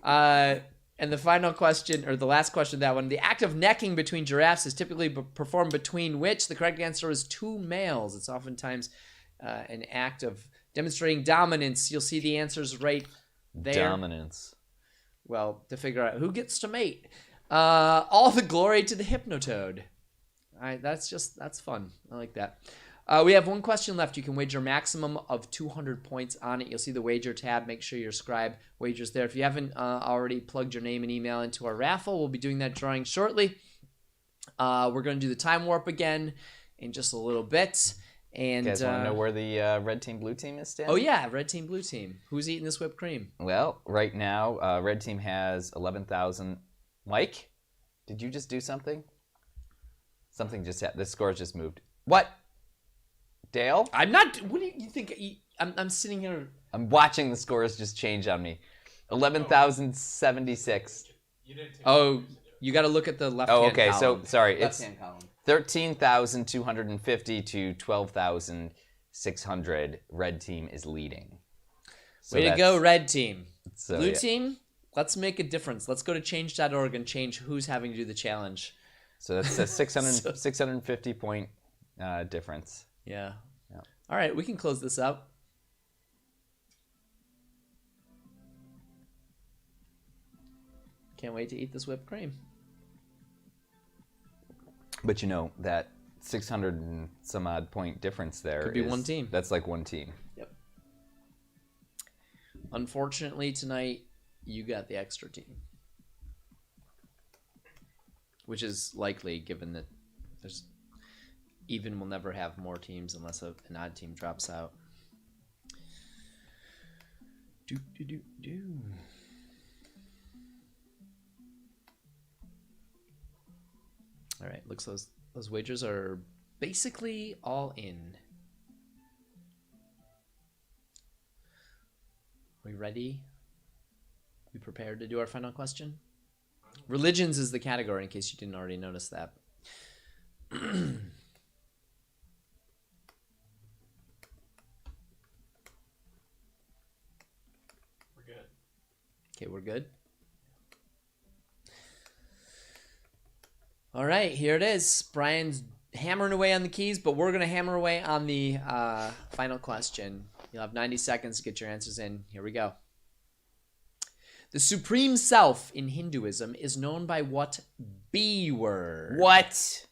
And the final question, or the last question of that one, the act of necking between giraffes is typically performed between which? The correct answer is 2 males. It's oftentimes an act of demonstrating dominance. You'll see the answers right there.
Dominance.
Well, to figure out who gets to mate. All the glory to the Hypnotoad. All right, that's fun. I like that. We have one question left. You can wager a maximum of 200 points on it. You'll see the wager tab. Make sure your scribe wagers there. If you haven't already plugged your name and email into our raffle, we'll be doing that drawing shortly. We're going to do the time warp again in just a little bit. And
you guys want to know where the red team, blue team is standing?
Oh, yeah. Red team, blue team. Who's eating this whipped cream?
Well, right now, red team has 11,000. Mike, did you just do something? Something just happened. The score just moved. What? Dale?
I'm not. What do you think? I'm sitting here.
I'm watching the scores just change on me. 11,076.
You didn't take
Oh, you got to look at the left hand
okay.
column.
So, sorry. It's
Left-hand column.
13,250 to 12,600. Red team is leading. So
Way to go, red team.
So,
Blue
yeah.
team, let's make a difference. Let's go to change.org and change who's having to do the challenge.
So that's a 650 point difference.
Yeah.
Yeah.
All right, we can close this up. Can't wait to eat this whipped cream.
But you know, that 600 and some odd point difference there
Could be one team.
That's like one team.
Yep. Unfortunately, tonight, you got the extra team. Which is likely, given that there's even will never have more teams unless an odd team drops out. Do. All right, looks those wagers are basically all in. Are we ready? We prepared to do our final question? Religions is the category, in case you didn't already notice that.
We're good.
Okay, we're good. All right, here it is. Brian's hammering away on the keys, but we're going to hammer away on the final question. You'll have 90 seconds to get your answers in. Here we go. The Supreme Self in Hinduism is known by what B word?
What?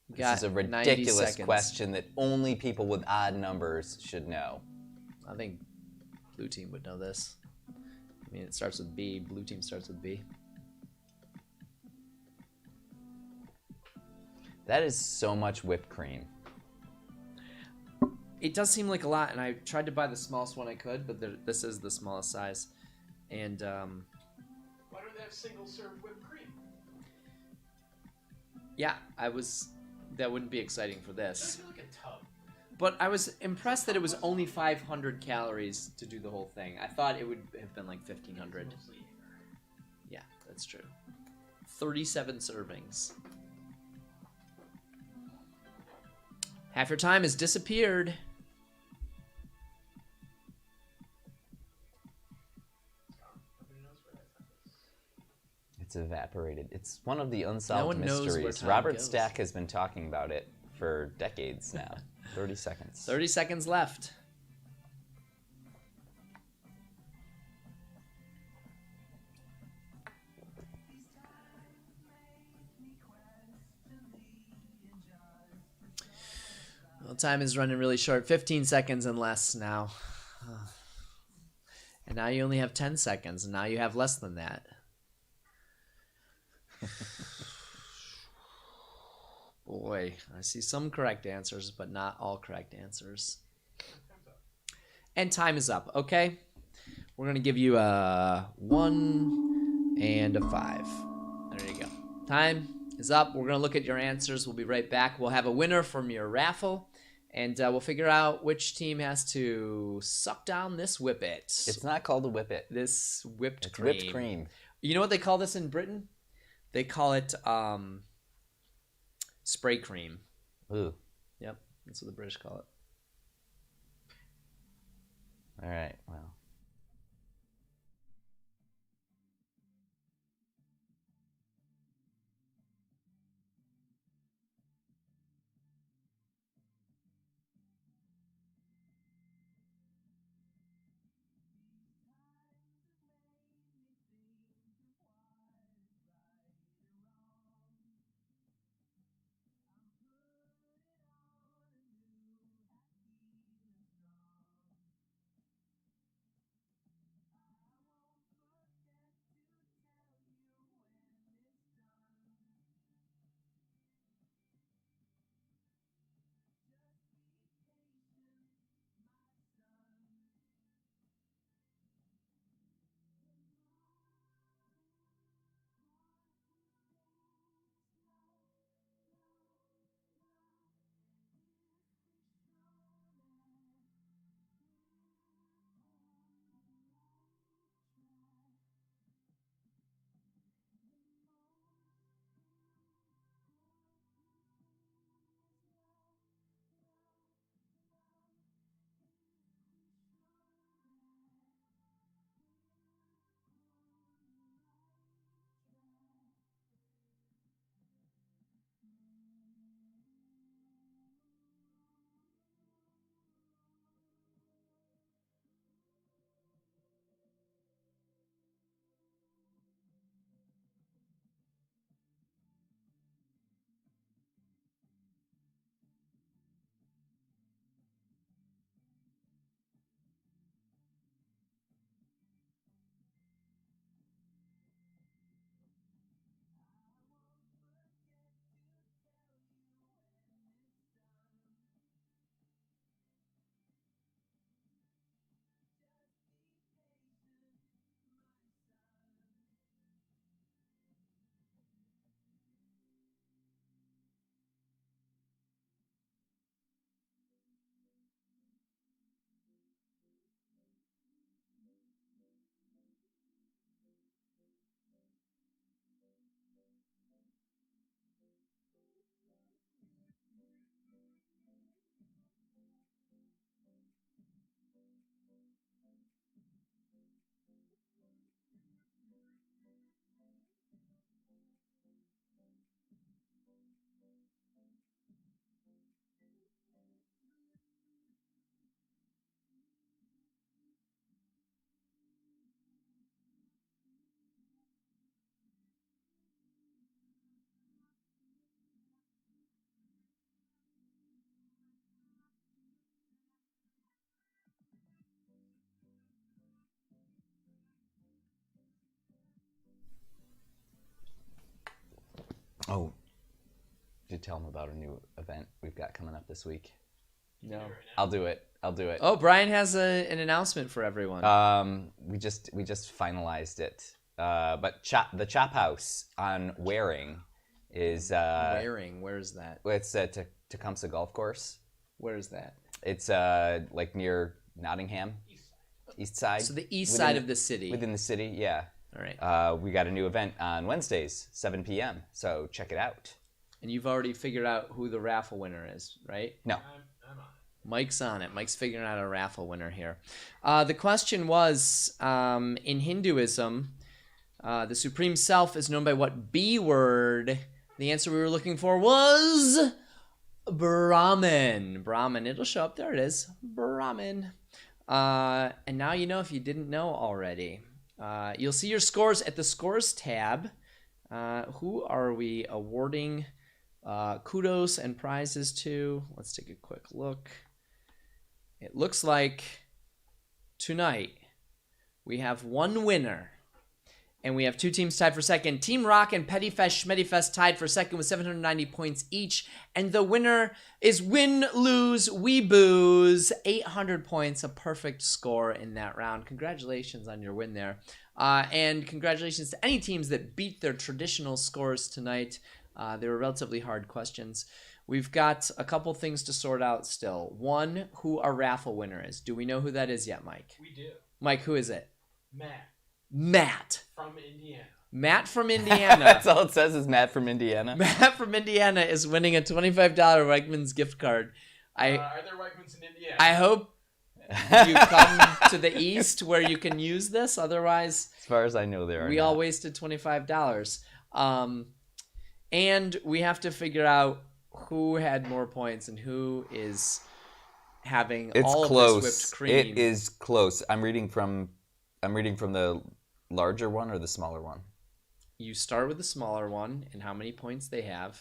You
This
got
is a
90
ridiculous
seconds.
question that only people with odd numbers should know.
I think blue team would know this. I mean, it starts with B. Blue team starts with B.
That is so much whipped cream.
It does seem like a lot, and I tried to buy the smallest one I could, but this is the smallest size. And
Why don't they have single serve whipped cream?
yeah, that wouldn't be exciting for this.
Just like a tub.
But I was impressed that it was only 500 calories to do the whole thing. I thought it would have been like 1,500.
Mostly air.
Yeah, that's true. 37 servings. Half your time has disappeared.
Nobody knows where that stuff is.
It's evaporated. It's one of the unsolved
one knows where
mysteries.
time
Robert
goes.
Stack has been talking about it for decades now. 30 seconds.
30 seconds left. Well, time is running really short. 15 seconds and less now. And now you only have 10 seconds, and now you have less than that. Boy, I see some correct answers, but not all correct answers. And time is up, okay? We're going to give you a 1 and a 5. There you go. Time is up. We're going to look at your answers. We'll be right back. We'll have a winner from your raffle, and we'll figure out which team has to suck down this whippet.
It's not called a whippet.
This whipped
It's
cream.
whipped cream.
You know what they call this in Britain? They call it spray cream.
Ooh.
Yep, that's what the British call it.
All right. Well. Oh, did you tell them about a new event we've got coming up this week?
No.
I'll do it.
Oh, Brian has an announcement for everyone.
We just finalized it. But the Chop House on Waring is
Waring, where's that?
It's at Tecumseh Golf Course.
Where is that?
It's like near Nottingham, east side.
So the east side of the city.
Within the city, yeah.
All right.
We got a new event on Wednesdays, 7 p.m. So check it out.
And you've already figured out who the raffle winner is, right?
No.
I'm on it.
Mike's on it. Mike's figuring out a raffle winner here. The question was, in Hinduism, the Supreme Self is known by what B word? The answer we were looking for was Brahman. Brahman. It'll show up. There it is. Brahman. And now you know if you didn't know already. You'll see your scores at the Scores tab. Who are we awarding kudos and prizes to? Let's take a quick look. It looks like tonight we have one winner. And we have two teams tied for second. Team Rock and Pettyfest Schmettyfest tied for second with 790 points each. And the winner is Win, Lose, We Booze. 800 points, a perfect score in that round. Congratulations on your win there. And congratulations to any teams that beat their traditional scores tonight. They were relatively hard questions. We've got a couple things to sort out still. One, who our raffle winner is. Do we know who that is yet, Mike?
We do.
Mike, who is it?
Matt.
From
From Indiana.
Indiana.
That's all it says is Matt from Indiana.
Matt from Indiana is winning a $25 Wegmans gift card.
Are there Wegmans in Indiana?
I hope you come to the east where you can use this. Otherwise,
As far as I know, there are
we all wasted $25. And we have to figure out who had more points and who is having all
close.
of this whipped cream.
It is close. I'm reading from the larger one or the smaller one.
You start with the smaller one and how many points they have,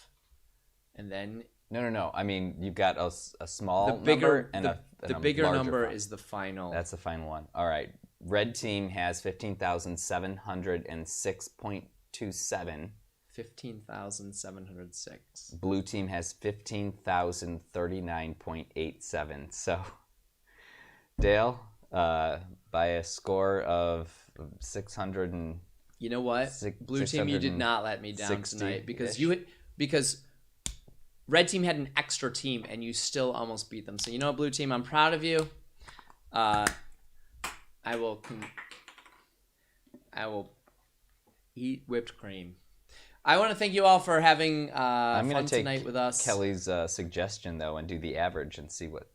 and then
No. I mean, you've got a small
the bigger
number and
the
a
bigger
larger
number
one.
is the final.
That's the final one. All right. Red team has 15,706.27.
15,706.
Blue team has 15,039.87. So, Dale, by a score of 600 and
You know what? Blue team, you did not let me down tonight because red team had an extra team and you still almost beat them. So you know what, blue team, I'm proud of you. I will eat whipped cream. I want to thank you all for having fun tonight with us.
Kelly's suggestion though, and do the average and see what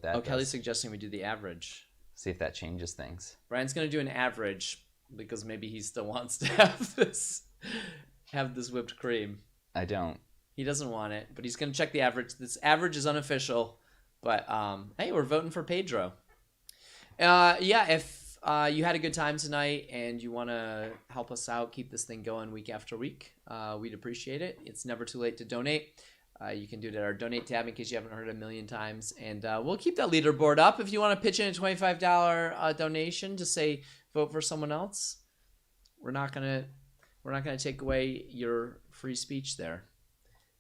that.
Oh, Kelly's suggesting we do the average.
See if that changes things.
Brian's gonna do an average because maybe he still wants to have this whipped cream.
I don't.
He doesn't want it, but he's gonna check the average. This average is unofficial, but hey, we're voting for Pedro. If you had a good time tonight and you want to help us out, keep this thing going week after week, we'd appreciate it. It's never too late to donate. You can do it at our donate tab in case you haven't heard it a million times. And we'll keep that leaderboard up. If you want to pitch in a $25 donation to say vote for someone else, we're not gonna take away your free speech there.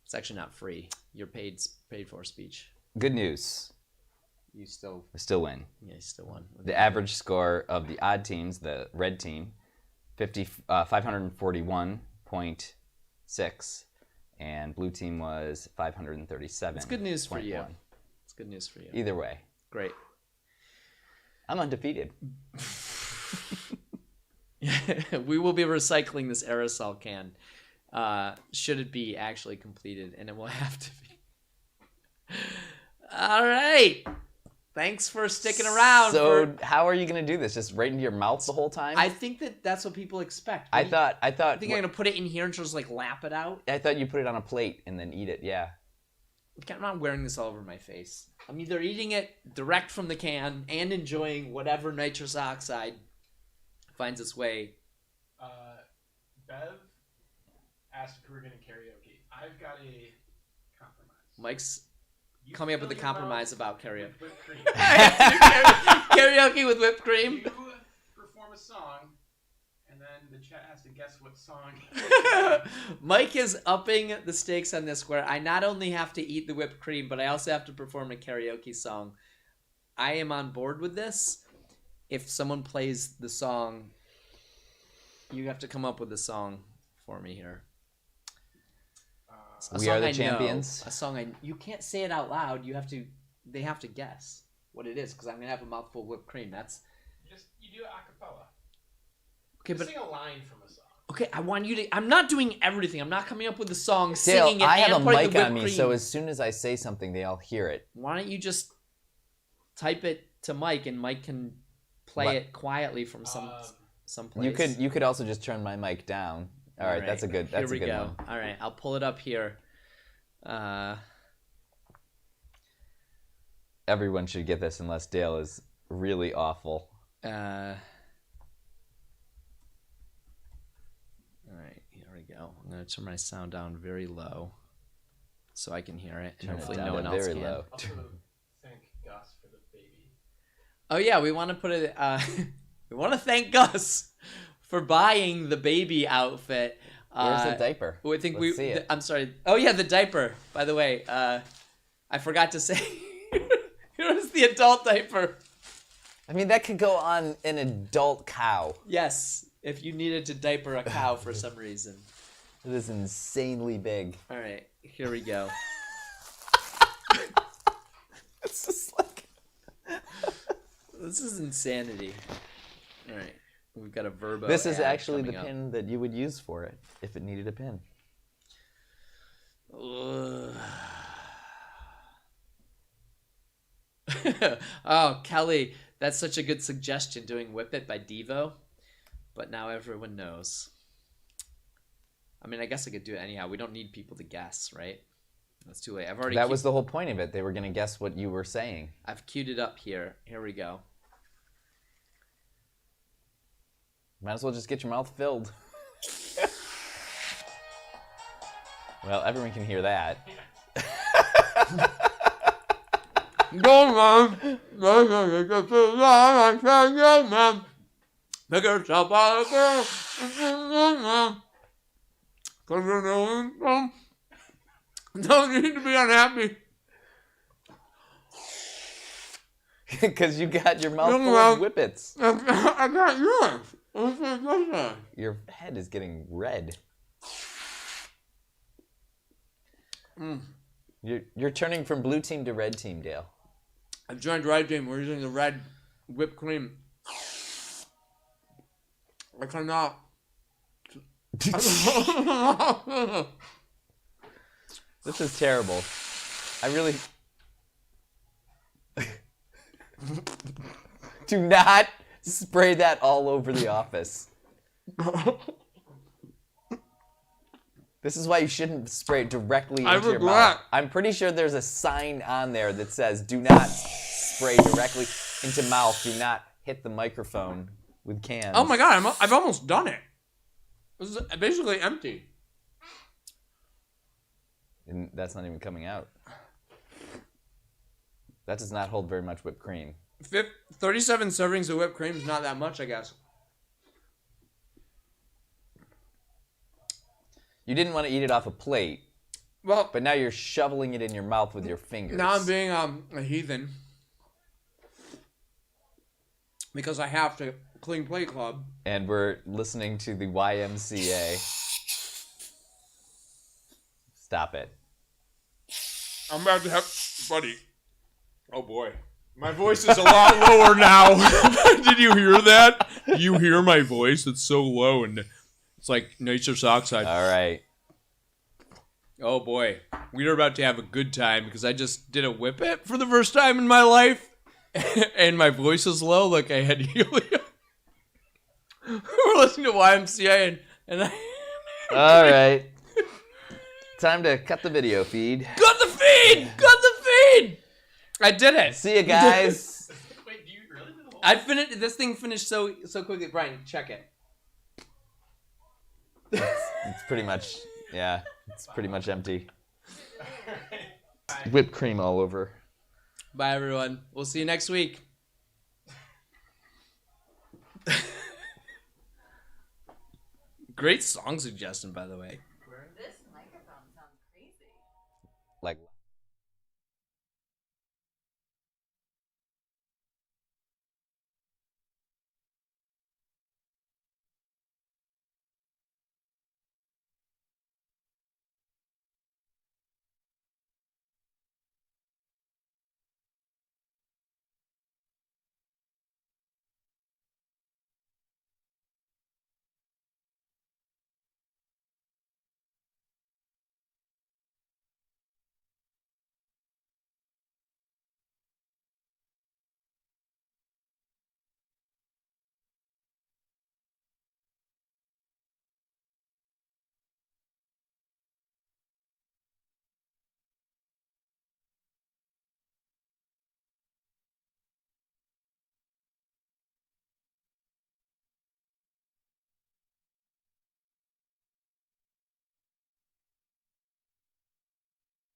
It's actually not free. Your paid for speech.
Good news.
You still
win.
Yeah, you still won.
The average score of the odd teams, the red team, 541.6, and blue team was 537.
It's good news for you. It's good news for you.
Either way.
Great.
I'm undefeated.
We will be recycling this aerosol can. Should it be actually completed, and it will have to be. All right. Thanks for sticking around.
So how are you going to do this? Just right into your mouth the whole time?
I think that's what people expect.
I thought.
I think I'm going to put it in here and just like lap it out.
I thought you put it on a plate and then eat it. Yeah.
I'm not wearing this all over my face. I'm either eating it direct from the can and enjoying whatever nitrous oxide finds its way.
Bev asked if we were going to karaoke. I've got a compromise.
Mike's coming up with a compromise about karaoke.
Whipped cream.
Karaoke with whipped cream.
You perform a song, and then the chat has to guess what song.
Mike is upping the stakes on this, where I not only have to eat the whipped cream, but I also have to perform a karaoke song. I am on board with this. If someone plays the song, you have to come up with a song for me here.
We are the champions.
A song you can't say it out loud. They have to guess what it is, because I'm gonna have a mouthful of whipped cream.
You do it a cappella.
Okay, but
sing a line from a song.
Okay, I want you to. I'm not doing everything. I'm not coming up with the song,
Dale,
singing it,
I
and
have a
putting
mic
the whipped
on me,
cream.
so as soon as I say something, they all hear it.
Why don't you just type it to Mike, and Mike can play it quietly from someplace.
You could also just turn my mic down. All right, that's a good. That's a good one.
All right, I'll pull it up here.
Everyone should get this, unless Dale is really awful.
All right, here we go. I'm gonna turn my sound down very low, so I can hear it, and hopefully no one else can.
Low.
Also, thank Gus for the baby.
Oh yeah, we want to put it. We want to thank Gus for buying the baby outfit.
Where's the diaper?
I think
Let's see it.
I'm sorry. Oh yeah, the diaper. By the way, I forgot to say. Here's the adult diaper.
I mean, that could go on an adult cow.
Yes, if you needed to diaper a cow for some reason.
It is insanely big.
All right, here we go.
It's just like...
This is insanity. All right, we've got a Verbo.
This is
ad
actually the
coming up.
pin that you would use for it, if it needed a pin.
Oh, Kelly, that's such a good suggestion, doing Whip It by Devo. But now everyone knows. I mean, I guess I could do it anyhow. We don't need people to guess, right? That's too late.
That was the whole point of it. They were going to guess what you were saying.
I've queued it up here. Here we go.
Might as well just get your mouth filled. Well, everyone can hear that.
Go on, make yourself out of girl. Don't need to be unhappy.
Because you got your mouth full of whippets.
I got yours.
Your head is getting red. You're turning from blue team to red team, Dale.
I've joined red team. We're using the red whipped cream. I cannot.
This is terrible. I really... Do not spray that all over the office. This is why you shouldn't spray it directly into your mouth. I'm pretty sure there's a sign on there that says, do not spray directly into mouth. Do not hit the microphone with cans.
Oh my god, I've almost done it. This is basically empty.
And that's not even coming out. That does not hold very much whipped cream.
37 servings of whipped cream is not that much, I guess.
You didn't want to eat it off a plate,
Well,
but now you're shoveling it in your mouth with your fingers.
now I'm being a heathen. Because I have to. Clean Plate Club.
And we're listening to the YMCA. Stop it.
I'm about to have... Buddy. Oh, boy. My voice is a lot lower now. Did you hear that? You hear my voice? It's so low, and it's like nitrous oxide.
All right.
Oh, boy. We are about to have a good time because I just did a Whip It for the first time in my life. And my voice is low like I had helium. We're listening to YMCA and I...
All right. Time to cut the video feed.
Cut the feed! Cut the feed! I did it.
See you guys.
Wait, do you really do the whole...
I finished. This thing finished so quickly. Brian, check it.
It's pretty much, yeah, it's pretty much empty.
Bye.
Whipped cream all over.
Bye, everyone. We'll see you next week. Great song suggestion, by the way.